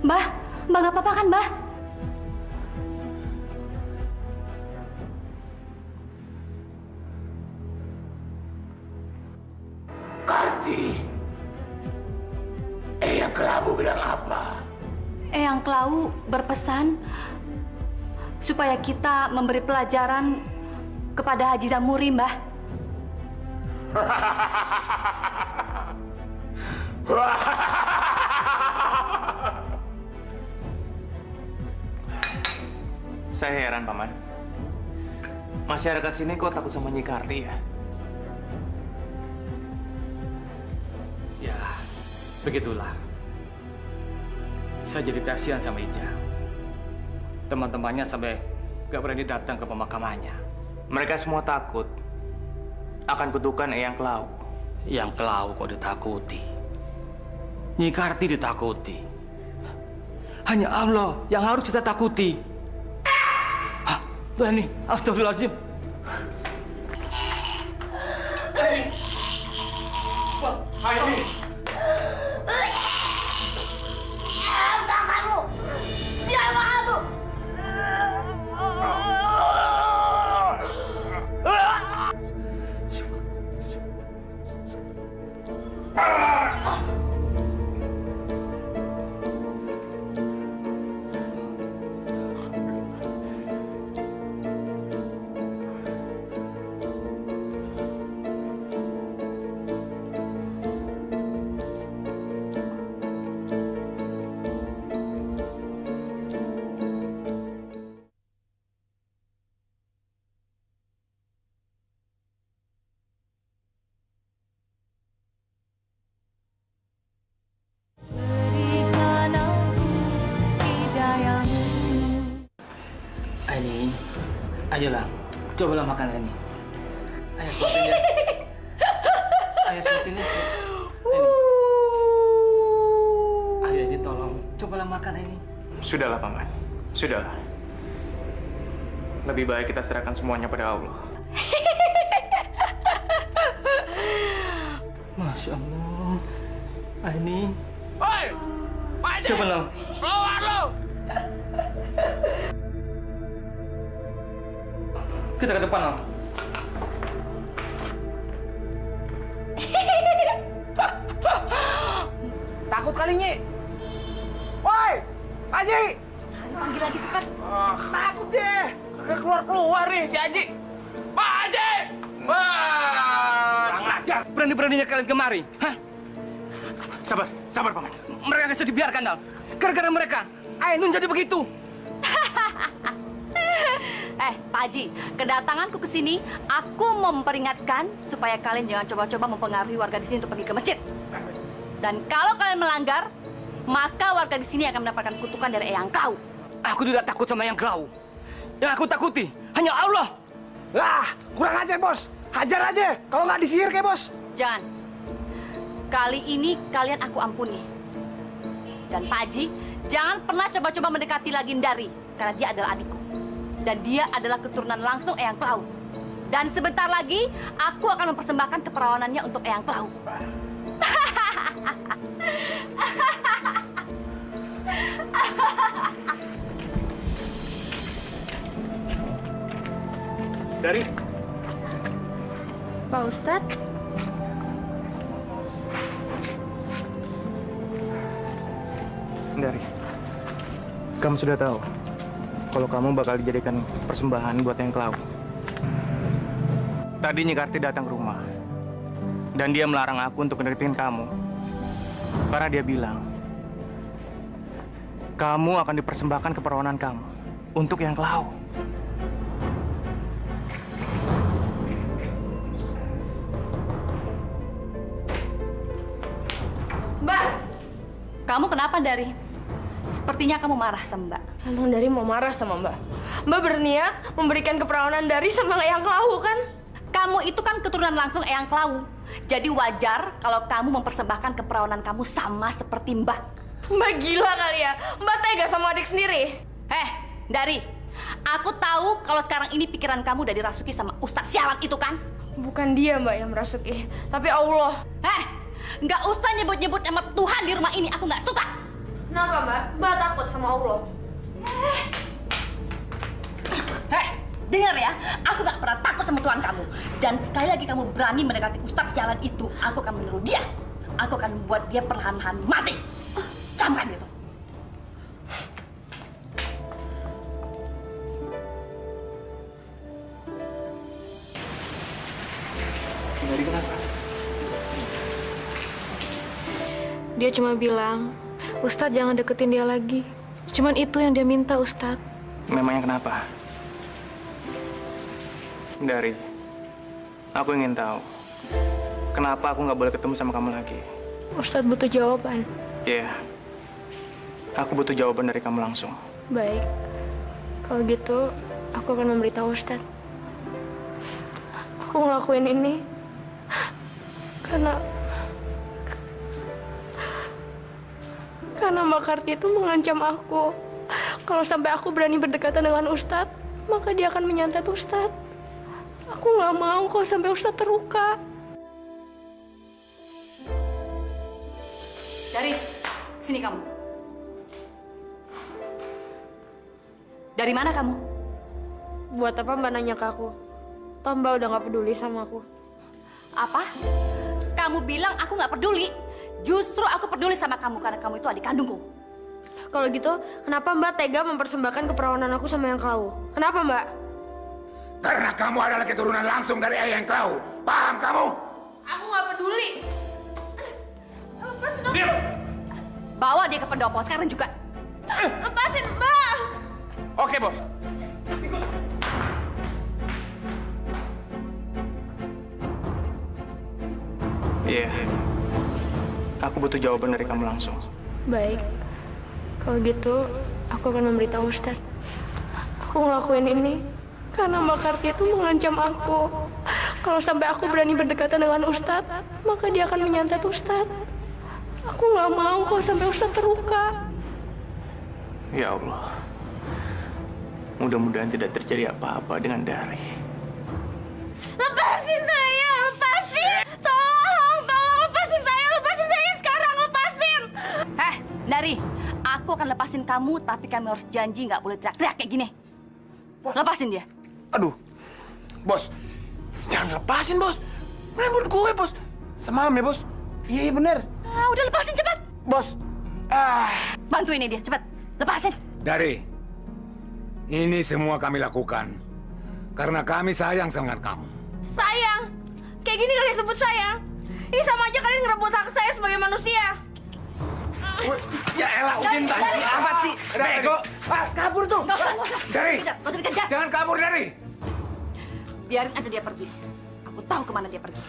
Mbak nggak apa-apa kan, Mbak? Karti, Eyang Kelabu bilang apa? Eyang Klau berpesan supaya kita memberi pelajaran kepada Haji Damuri, Mbah. Saya heran, Paman. Masyarakat sini kok takut sama Nyi Karti ya? Ya, begitulah. Saya jadi kasihan sama Ija. Teman-temannya sampai gak berani datang ke pemakamannya. Mereka semua takut akan kutukan Eyang Klau. Yang Klau kok ditakuti? Nyi Karti ditakuti. Hanya Allah yang harus kita takuti. Tuh ini, astagfirullahaladzim. Aini. Apa kamu? Siapa kamu? Aini, ayolah, cobalah makan ini. Ayo suapin ya. Ayo suapin ya. Ayo ini tolong, cobalah makan ini. Sudahlah, Paman. Sudahlah. Lebih baik kita serahkan semuanya pada Allah. Masya Allah. Aini. Hei! Siapa lo? Keluar lo! Kita ke depan, Om. Takut kali, Nyi. Woi, Haji. Panggil lagi cepat. Takut deh. Kagak keluar nih si Haji. Pak Haji! Wah, kurang ajar. Berani-beraninya kalian kemari. Hah? Sabar, Paman. Mereka nggak bisa dibiarkan, Dal. Gara-gara mereka, Ainun jadi begitu. Pak Haji, kedatanganku ke sini, aku memperingatkan supaya kalian jangan coba-coba mempengaruhi warga di sini untuk pergi ke masjid. Dan kalau kalian melanggar, maka warga di sini akan mendapatkan kutukan dari Eyang Klau. Aku tidak takut sama Eyang Klau. Yang aku takuti hanya Allah. Lah, kurang ajar, Bos. Hajar aja, kalau nggak disihir kayak Bos. Jangan. Kali ini kalian aku ampuni. Dan Pak Haji, jangan pernah coba-coba mendekati lagi Ndari, karena dia adalah adikku. Dan dia adalah keturunan langsung Eyang Klau. Dan sebentar lagi, aku akan mempersembahkan keperawanannya untuk Eyang Klau. Dari? Pak Ustadz? Dari, kamu sudah tahu kalau kamu bakal dijadikan persembahan buat Eyang Klau. Tadi Nyi Karti datang ke rumah dan dia melarang aku untuk mendeketin kamu karena dia bilang kamu akan dipersembahkan keperawanan kamu untuk Eyang Klau. Mbak, kamu kenapa, Dari? Sepertinya kamu marah sama Mbak. Emang Dari mau marah sama Mbak? Mbak berniat memberikan keperawanan Dari sama Eyang Klau, kan? Kamu itu kan keturunan langsung Eyang Klau. Jadi wajar kalau kamu mempersembahkan keperawanan kamu sama seperti Mbak. Mbak gila kali ya? Mbak tega sama adik sendiri? Dari, aku tahu kalau sekarang ini pikiran kamu udah dirasuki sama Ustadz sialan itu kan? Bukan dia, Mbak, yang merasuki, tapi Allah. Nggak usah nyebut-nyebut nama Tuhan di rumah ini, aku nggak suka. Kenapa, Mbak? Mbak takut sama Allah. Dengar ya, aku nggak pernah takut sama Tuhan kamu. Dan sekali lagi kamu berani mendekati Ustadz sialan itu, aku akan meniru dia. Aku akan membuat dia perlahan-lahan mati. Camkan gitu. Dari kenapa? Dia cuma bilang, Ustadz jangan deketin dia lagi. Cuman itu yang dia minta, Ustadz. Memangnya kenapa? Dari, aku ingin tahu kenapa aku nggak boleh ketemu sama kamu lagi. Ustadz butuh jawaban. Iya, aku butuh jawaban dari kamu langsung. Baik, kalau gitu aku akan memberitahu Ustadz. Aku ngelakuin ini karena Mbak Karti itu mengancam aku. Kalau sampai aku berani berdekatan dengan Ustadz, maka dia akan menyantet Ustadz. Aku nggak mau kalau sampai Ustadz terluka. Dari, sini kamu. Dari mana kamu? Buat apa Mbak nanya ke aku? Toh Mbak udah nggak peduli sama aku. Apa? Kamu bilang aku nggak peduli? Justru aku peduli sama kamu karena kamu itu adik kandungku. Kalau gitu, kenapa Mbak tega mempersembahkan keperawanan aku sama Eyang Klau? Kenapa Mbak? Karena kamu adalah keturunan langsung dari Eyang Klau. Paham kamu? Aku nggak peduli. Diam! Bawa dia ke pendopo sekarang juga. Lepasin Mbak! Oke, Bos. Iya, aku butuh jawaban dari kamu langsung. Baik, kalau gitu aku akan memberitahu Ustadz. Aku ngelakuin ini karena Mbak Karti itu mengancam aku. Kalau sampai aku berani berdekatan dengan Ustadz, maka dia akan menyantet Ustadz. Aku nggak mau kalau sampai Ustadz terluka. Ya Allah, mudah-mudahan tidak terjadi apa-apa dengan Dari. Lepasin saya, lepasin! Tolong lepasin saya sekarang, lepasin! Dari, aku akan lepasin kamu, tapi kami harus janji nggak boleh teriak-teriak kayak gini. Lepasin dia. Aduh, Bos, jangan lepasin, Bos. Rambut gue, Bos. Semalam ya, Bos. Iya, bener. Udah lepasin cepat. Bos, Bantu ini dia, cepat. Lepasin. Dari, Ini semua kami lakukan karena kami sayang dengan kamu. Sayang? Kayak gini kalian sebut sayang? Ini sama aja kalian ngerebut hak saya sebagai manusia. Ya elah, Udin banci amat sih. Bego. Kabur tuh. Nggak usah. Dari. Nggak usah dikejar. Jangan kabur, Dari. Biarin aja dia pergi. Aku tahu kemana dia pergi.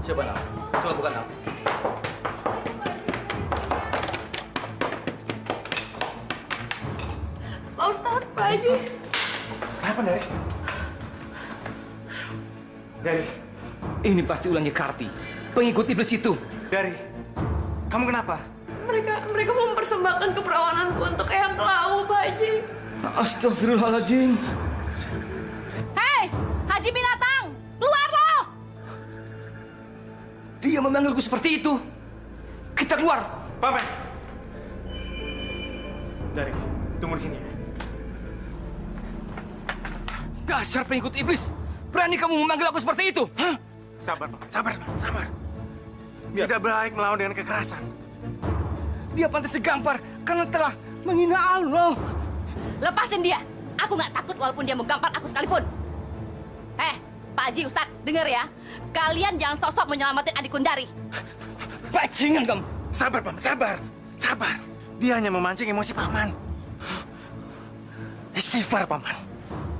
Siapa nak? Coba buka nak. Pak Ustadz, Pak Haji. Kenapa, Dari? Dari? Ini pasti ulangnya Karti, pengikut iblis itu. Dari, kamu kenapa? Mereka mau mempersembahkan keperawananku untuk Eyang Kelawu, Pak Haji. Astagfirullahaladzim. Hei, Haji Binatang, keluar lo! Dia memanggilku seperti itu. Kita keluar. Paman. Dari, tunggu di sini. Dasar pengikut iblis. Berani kamu memanggil aku seperti itu? Hah? Sabar, Paman. Sabar. Tidak baik melawan dengan kekerasan. Dia pantas digampar karena telah menghina Allah. Lepasin dia. Aku nggak takut walaupun dia menggampar aku sekalipun. Pak Haji, Ustadz, denger ya. Kalian jangan sok-sok menyelamatin adik Kundari. Bajingan kamu. Sabar, Paman. Sabar. Dia hanya memancing emosi Paman. Istighfar, Paman.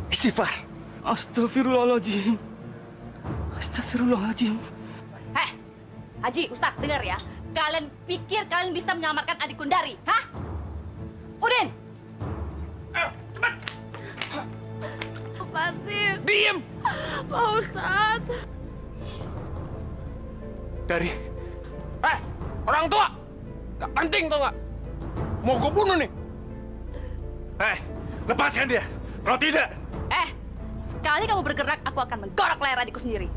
Istighfar. Astagfirullahaladzim. Haji, Ustadz, denger ya. Kalian pikir kalian bisa menyelamatkan adik Kundari? Hah? Udin! Cepat! Lepasin. Diam! Pak Ustadz. Dari. Orang tua! Gak penting tau gak? Mau gue bunuh nih. Lepaskan dia. Kalau tidak. Sekali kamu bergerak, aku akan menggorok leher adikku sendiri.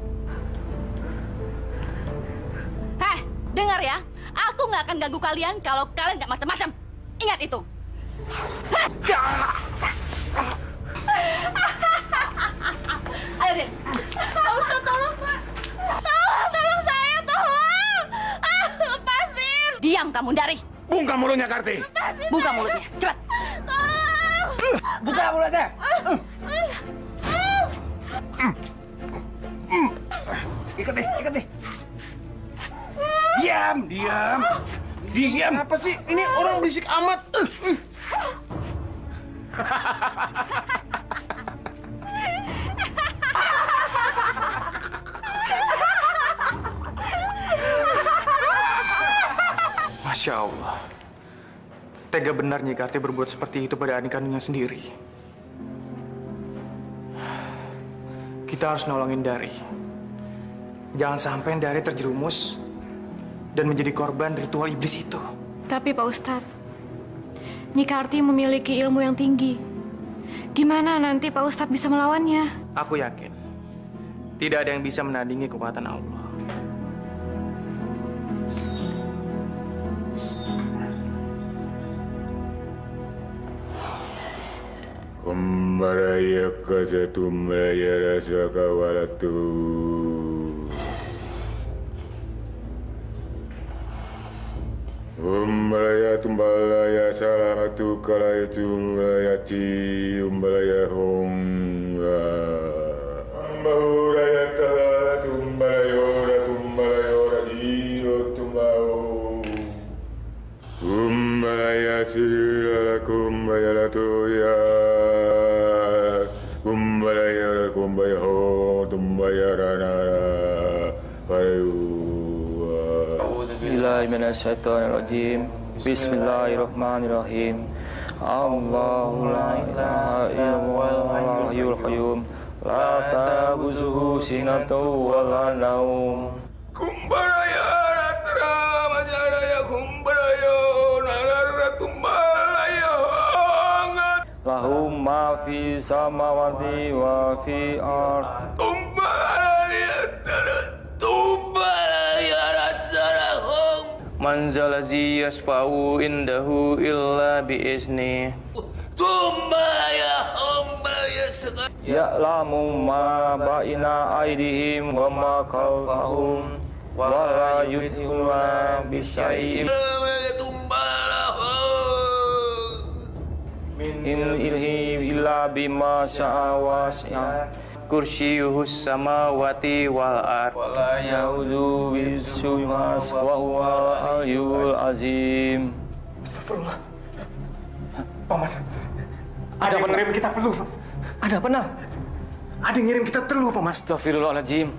Dengar ya. Aku nggak akan ganggu kalian kalau kalian nggak macam-macam. Ingat itu. Ayo, Din. Pak Ustadz, tolong, Pak. Tolong saya, tolong. Lepasin. Diam kamu, Dari. Buka mulutnya, Karti. Buka mulutnya, cepat. Tolong. Buka mulutnya. Ikat deh. Diam. Apa sih? Ini orang berisik amat. Masya Allah. Tega benar Nyi Karti berbuat seperti itu pada adik kandungnya sendiri. Kita harus nolongin Dari. Jangan sampai Dari terjerumus dan menjadi korban ritual iblis itu. Tapi Pak Ustadz, Nyi Karti memiliki ilmu yang tinggi. Gimana nanti Pak Ustadz bisa melawannya? Aku yakin tidak ada yang bisa menandingi kekuatan Allah. Kumbaraya kasatumaya rasaka walatu. Umbalaya tumbalaya salamatu kalaya tumbalaya ci umbalaya honga. Ambahuraya tala tumbalaya ora jiro tumbao. Umbalaya sila kumbaya latoya. Kumbaya ho tumbaya ranara payu. Bismillahirrahmanirrahim. Bismillahirrahmanirrahim. Allahu la ilaha illallah hayyul qayyum. La ta'khuzuhu sinatun wa la naum. Kumbaraya ratra majaraya kumbaraya narara tumbalaya hangat. Lahum ma fi samawati wa fi ard. Tumbalaya ratra Man zalazi yasfa'u indahu illa bi'izni. Ya'lamu ma baina aydihim wa ma khalfahum wa la yuhituna bisyai'in min ilmihi illa bima syaa wasi'a kursiyyuhus samawati wal ard wa la ya'udu bihifzuhuma wa huwal aliyyul azim. Astagfirullah. Paman, ada yang ngirim kita teluh. Ada apa, Nah? Ada yang ngirim kita teluh, Paman. Astagfirullahaladzim.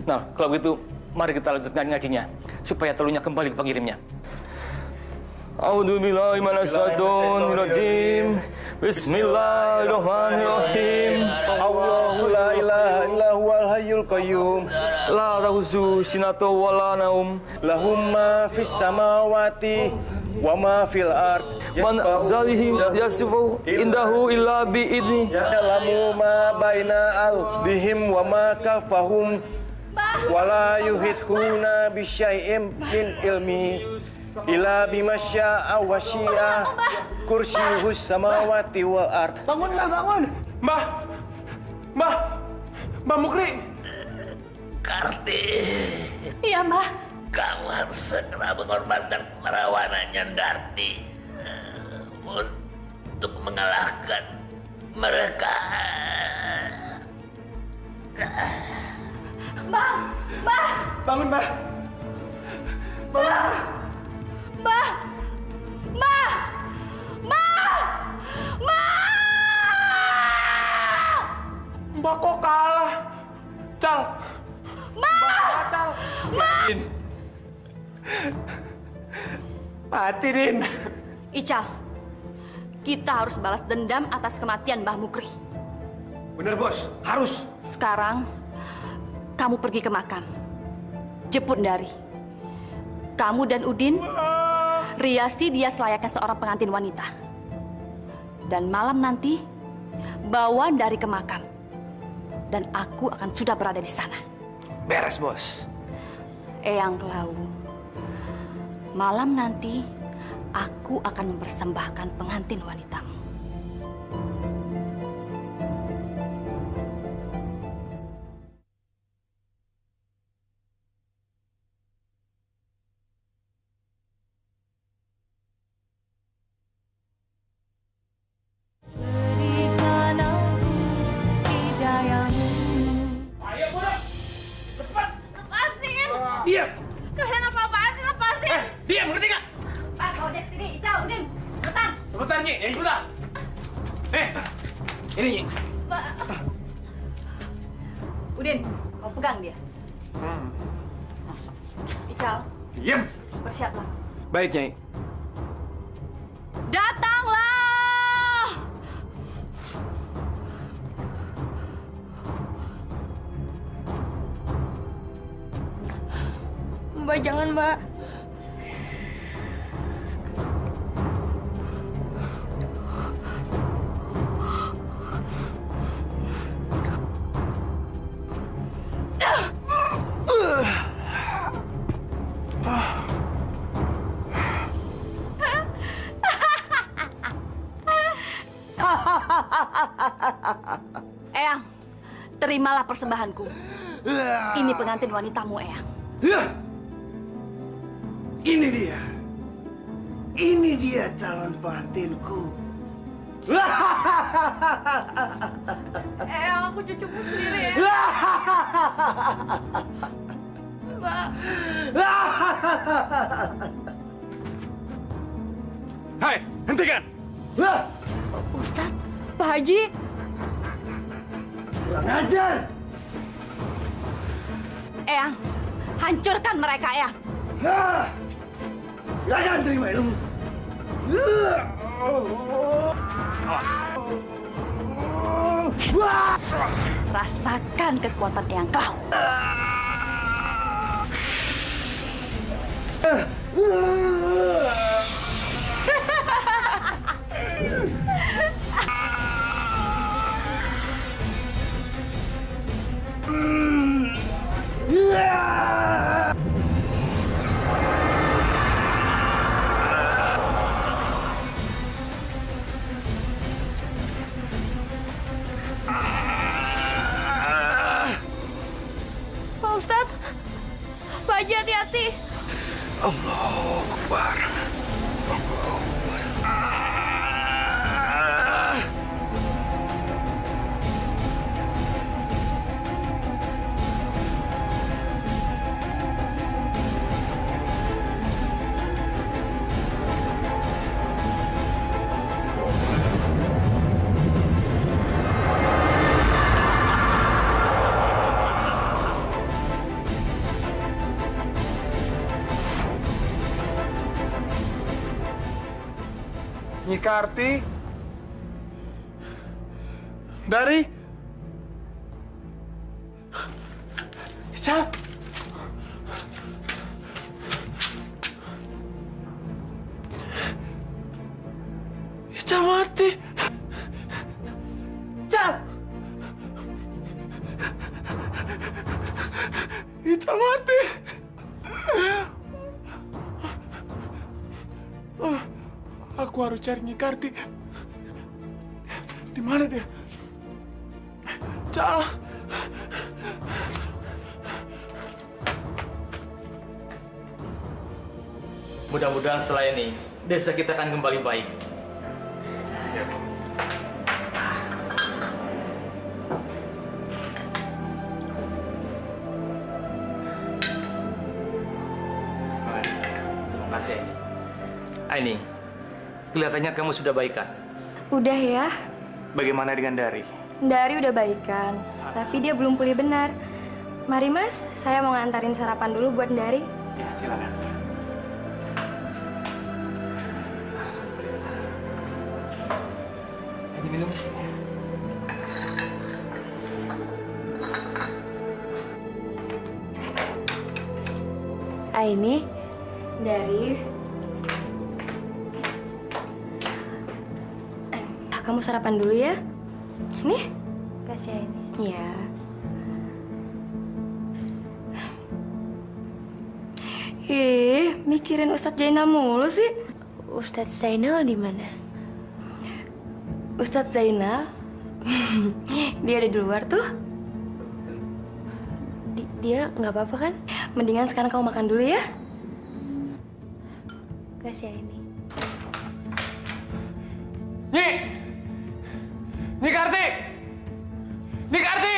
Nah, kalau begitu, mari kita lanjutkan ngajinya, supaya teluhnya kembali ke pengirimnya. A'udzubillahi minasyaitonir rajim. Bismillahirrahmanirrahim. Allahu la ilaha illa huwal hayyul qayyum. La ta'khudhuhu sinatun wa la naum. Lahum ma fis samawati wa ma fil ard. Man zalihi yasfu indahu illa bi idni. Ya'lamu ma baina aldihim wa ma kafahum. Wa la yuhituna bi syai'in min ilmi illa bima syaa wa syi'a kursiyyuhus samawati wal ard. Bangun, Mbah, bangun. Mbah! Mbah! Mbah Mukri! Karti, Iya, Mbah. kamu harus segera mengorbankan keperawanannya Darti untuk mengalahkan mereka. Mbah! Mbah! Bangun, Mbah. Bangun, Mbah. Mbah! Mbah! Mbah! Mbah! Mbah kok kalah? Cal! Mbah! Cal! Mbah! Mati, Din. Ical, kita harus balas dendam atas kematian Mbah Mukri. Bener, Bos. Harus. Sekarang, kamu pergi ke makam. Jemput Ndari. Kamu dan Udin riasi dia selayaknya seorang pengantin wanita. Dan malam nanti, bawa Ndari ke makam. Dan aku akan sudah berada di sana. Beres, Bos. Eyang Klau, malam nanti aku akan mempersembahkan pengantin wanitamu. Diam! Kalian apa-apaan sih? Lepasin! Diam, ngerti nggak? Pak, Ojek sini. Ical, Udin. Cepetan. Sebentar, Nyi. Sebentar. Ini, Nyi. Pak. Udin, kau pegang dia. Ical, Diam. bersiaplah. Baik, Nyai. Datanglah! Mbak, jangan, Mbak. Eyang, terimalah persembahanku. Ini pengantin wanitamu, Eyang. Ini dia. Ini dia calon pengantinku. Aku cucuku sendiri ya. Mbak. Hai, hentikan. Ustadz, Pak Haji. Kurang ajar. Eyang, hancurkan mereka, Eyang. Silakan terima ilmu. Awas. Rasakan kekuatan Eyang Klau. Nyi Karti? Dari? Ical? Ical mati. Ical! Ical mati. Aku harus cari Nyi Karti. Di mana dia? Cal. Mudah-mudahan setelah ini desa kita akan kembali baik. Terima kasih. Aini, kelihatannya kamu sudah baikan. Udah ya. Bagaimana dengan Dari? Dari udah baikan, tapi dia belum pulih benar. Mari Mas, saya mau ngantarin sarapan dulu buat Dari. Ya, silakan. Ini minum. Ini Dari. Kamu sarapan dulu ya. Nih, kasih ini. Iya. Mikirin Ustadz Zainal mulu sih. Ustadz Zainal di mana? Ustadz Zainal? Dia ada di luar tuh. Dia nggak apa-apa kan? Mendingan sekarang kamu makan dulu ya. Kasih ini. Nyi! Nyi Karti! Nyi Karti!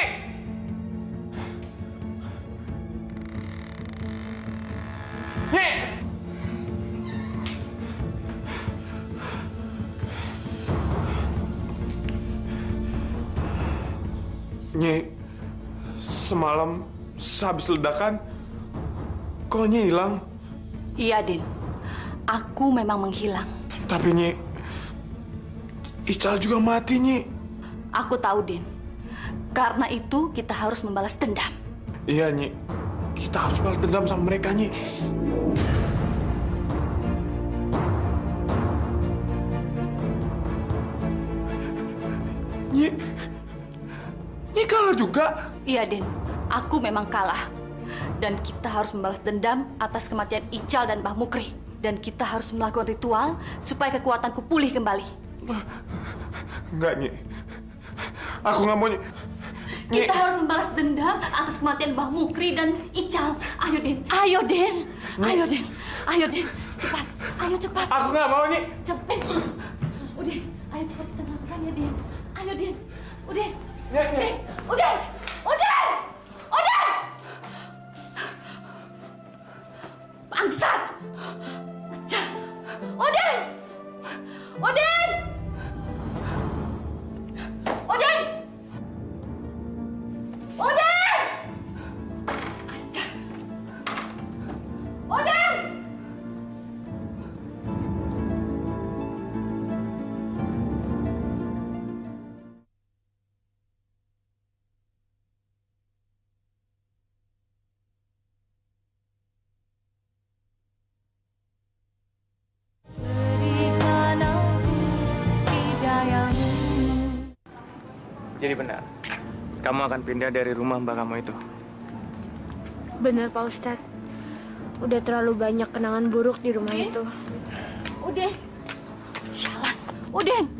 Nyi! Nyi, semalam sehabis ledakan, kok Nyi hilang? Iya, Din. Aku memang menghilang. Tapi Nyi, Ical juga mati, Nyi. Aku tahu, Din. Karena itu kita harus membalas dendam. Iya, Nyi. Kita harus balas dendam sama mereka, Nyi. Nyi, Nyi kalah juga. Iya, Din. Aku memang kalah. Dan kita harus membalas dendam atas kematian Ical dan Mbah Mukri. Dan kita harus melakukan ritual supaya kekuatanku pulih kembali. Enggak, Nyi. Aku nggak mau, Nyi. Kita harus membalas dendam atas kematian Mbah Mukri dan Ical. Ayo, Din. Ayo, Din. Ayo, Din. Ayo, Din. Cepat. Ayo, cepat. Aku nggak mau, Nyi. Cepat. Udah. Ayo, cepat kita melakukannya, Din. Ayo, Din. Udah. Din. Udah. Udah. Udah. Bangsat. Udin! Udin! Udin! Udin! Udin! Jadi benar, kamu akan pindah dari rumah mbak kamu itu. Bener Pak Ustadz. Udah terlalu banyak kenangan buruk di rumah itu. Udin! Sialan! Udin!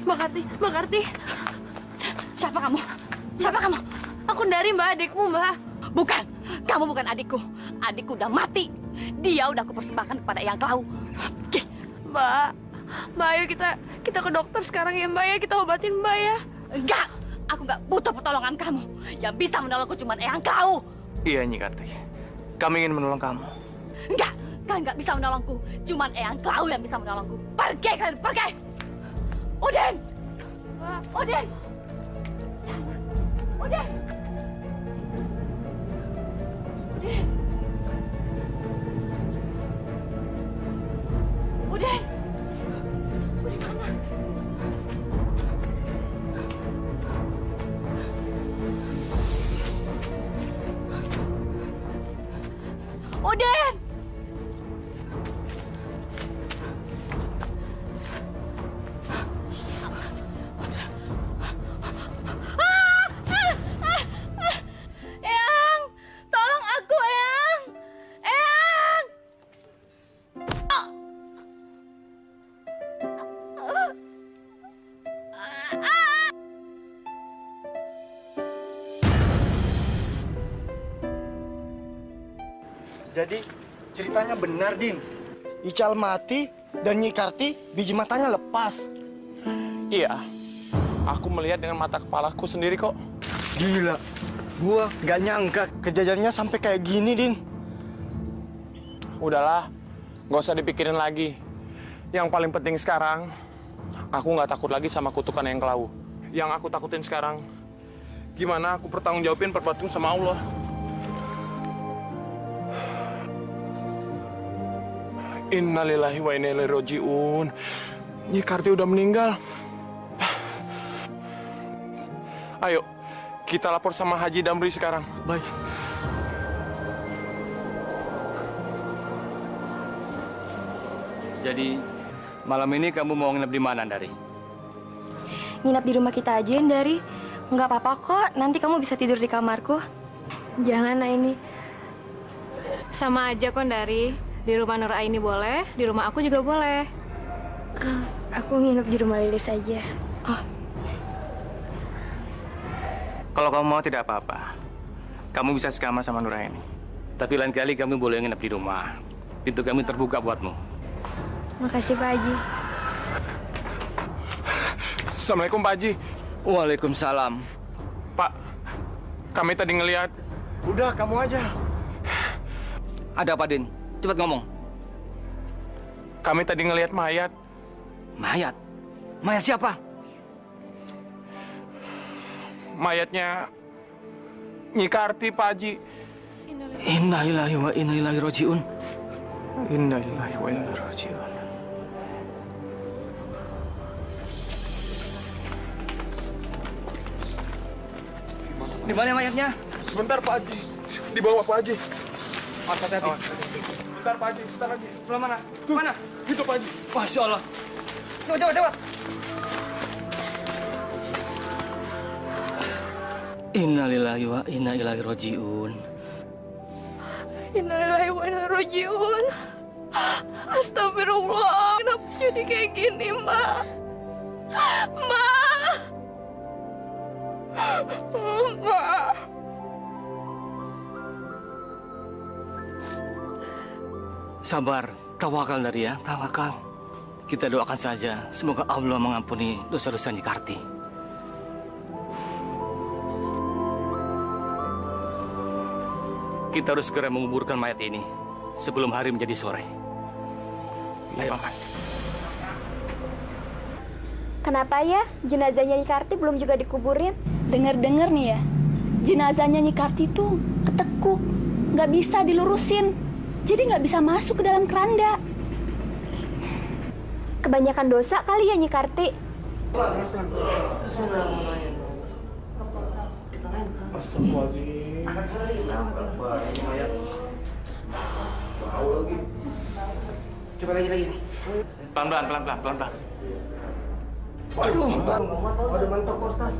Mbak Karti. Siapa kamu? Siapa kamu? Aku dari Mbak, adikmu Mbak. Bukan, kamu bukan adikku. Adikku udah mati. Dia udah aku persembahkan kepada Eyang Klau. Mbak, ayo kita ke dokter sekarang ya Mbak ya, kita obatin Mbak ya. Enggak, aku nggak butuh pertolongan kamu. Yang bisa menolongku cuma Eyang Klau. Iya, Nyi Karti. Kami ingin menolong kamu. Enggak, kalian nggak bisa menolongku. Cuman Eyang Klau yang bisa menolongku. Pergi kalian, pergi. Udin! Udin! Udin! Udin! Udin! Udin mana? Udin! Eyang! Tolong aku, Eyang! Eyang! Jadi ceritanya benar, Din. Ical mati dan Nyi Karti biji matanya lepas. Iya, aku melihat dengan mata kepalaku sendiri kok. Gila, gua nggak nyangka kejadiannya sampai kayak gini, Din. Udahlah, nggak usah dipikirin lagi. Yang paling penting sekarang, aku nggak takut lagi sama kutukan Eyang Klau. Yang aku takutin sekarang, gimana aku pertanggungjawabin perbuatanku sama Allah. Innalillahi wa inna ilaihi raji'un. Nyi Karti udah meninggal. Ayo, kita lapor sama Haji Damri sekarang. Baik. Jadi, malam ini kamu mau nginep di mana, Dari? Nginap di rumah kita aja, Dari. Nggak apa-apa kok, nanti kamu bisa tidur di kamarku. Jangan, ini. Sama aja kok, Dari. Di rumah Nur Aini boleh, di rumah aku juga boleh. Aku nginep di rumah Lilis aja. Oh. Kalau kamu mau tidak apa-apa. Kamu bisa sekamar sama Nur Aini. Tapi lain kali kamu boleh nginep di rumah. Pintu kami terbuka buatmu. Makasih, Pak Haji. Assalamualaikum, Pak Haji. Waalaikumsalam. Pak, kami tadi ngelihat. Udah, kamu aja. Ada apa, Din? Cepat ngomong. Kami tadi ngelihat mayat. Mayat? Mayat siapa? Mayatnya Nyi Karti, Pak Haji. Innalillahi wa inna ilaihi raji'un. Innalillahi wa inna ilaihi raji'un. Di mana mayatnya? Sebentar, Pak Haji. Di bawah, Pak Haji. Mas, hati-hati. Sebentar, Pak Haji. Sebentar lagi. Sebelah mana? Tuh, mana? Itu, Pak Haji. Masya Allah. Cepat. Innalillahi wa inna ilaihi raji'un. Innalillahi wa inna ilaihi raji'un. Astagfirullah, kenapa jadi kayak gini, Mbak? Mbak! Mbak! Sabar, tawakal Dari ya, tawakal. Kita doakan saja, semoga Allah mengampuni dosa-dosa Nyi Karti. Kita harus segera menguburkan mayat ini sebelum hari menjadi sore. Ayo, Paman. Kenapa ya jenazahnya Nyi Karti belum juga dikuburin? Dengar-dengar nih ya, jenazahnya Nyi Karti tuh ketekuk, nggak bisa dilurusin, jadi nggak bisa masuk ke dalam keranda. Kebanyakan dosa kali ya Nyi Karti. Coba lagi. Pelan-pelan. Waduh, waduh mantap, Postas.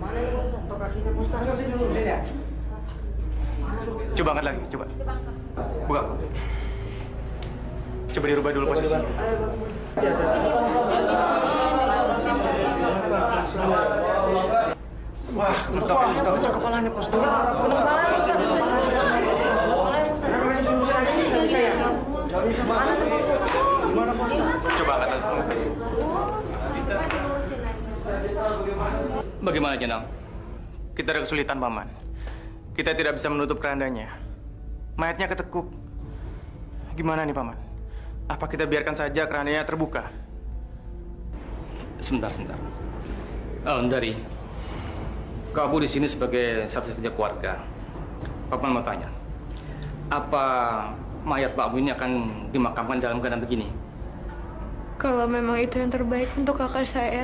Mana ini, Postas? Untuk kakinya, Postas. Harusnya dilurusin ya? Coba angkat lagi, coba. Buka. Coba dirubah dulu posisinya. Wah, mentok kepalanya, Postas. Coba angkat aja. Bagaimana, Jenang? Kita ada kesulitan, Paman. Kita tidak bisa menutup kerandanya. Mayatnya ketekuk. Gimana nih, Paman? Apa kita biarkan saja kerandanya terbuka? Sebentar. Dari kamu di sini sebagai satu-satunya keluarga. Paman mau tanya, apa mayat Pak Bu ini akan dimakamkan dalam keadaan begini? Kalau memang itu yang terbaik untuk kakak saya,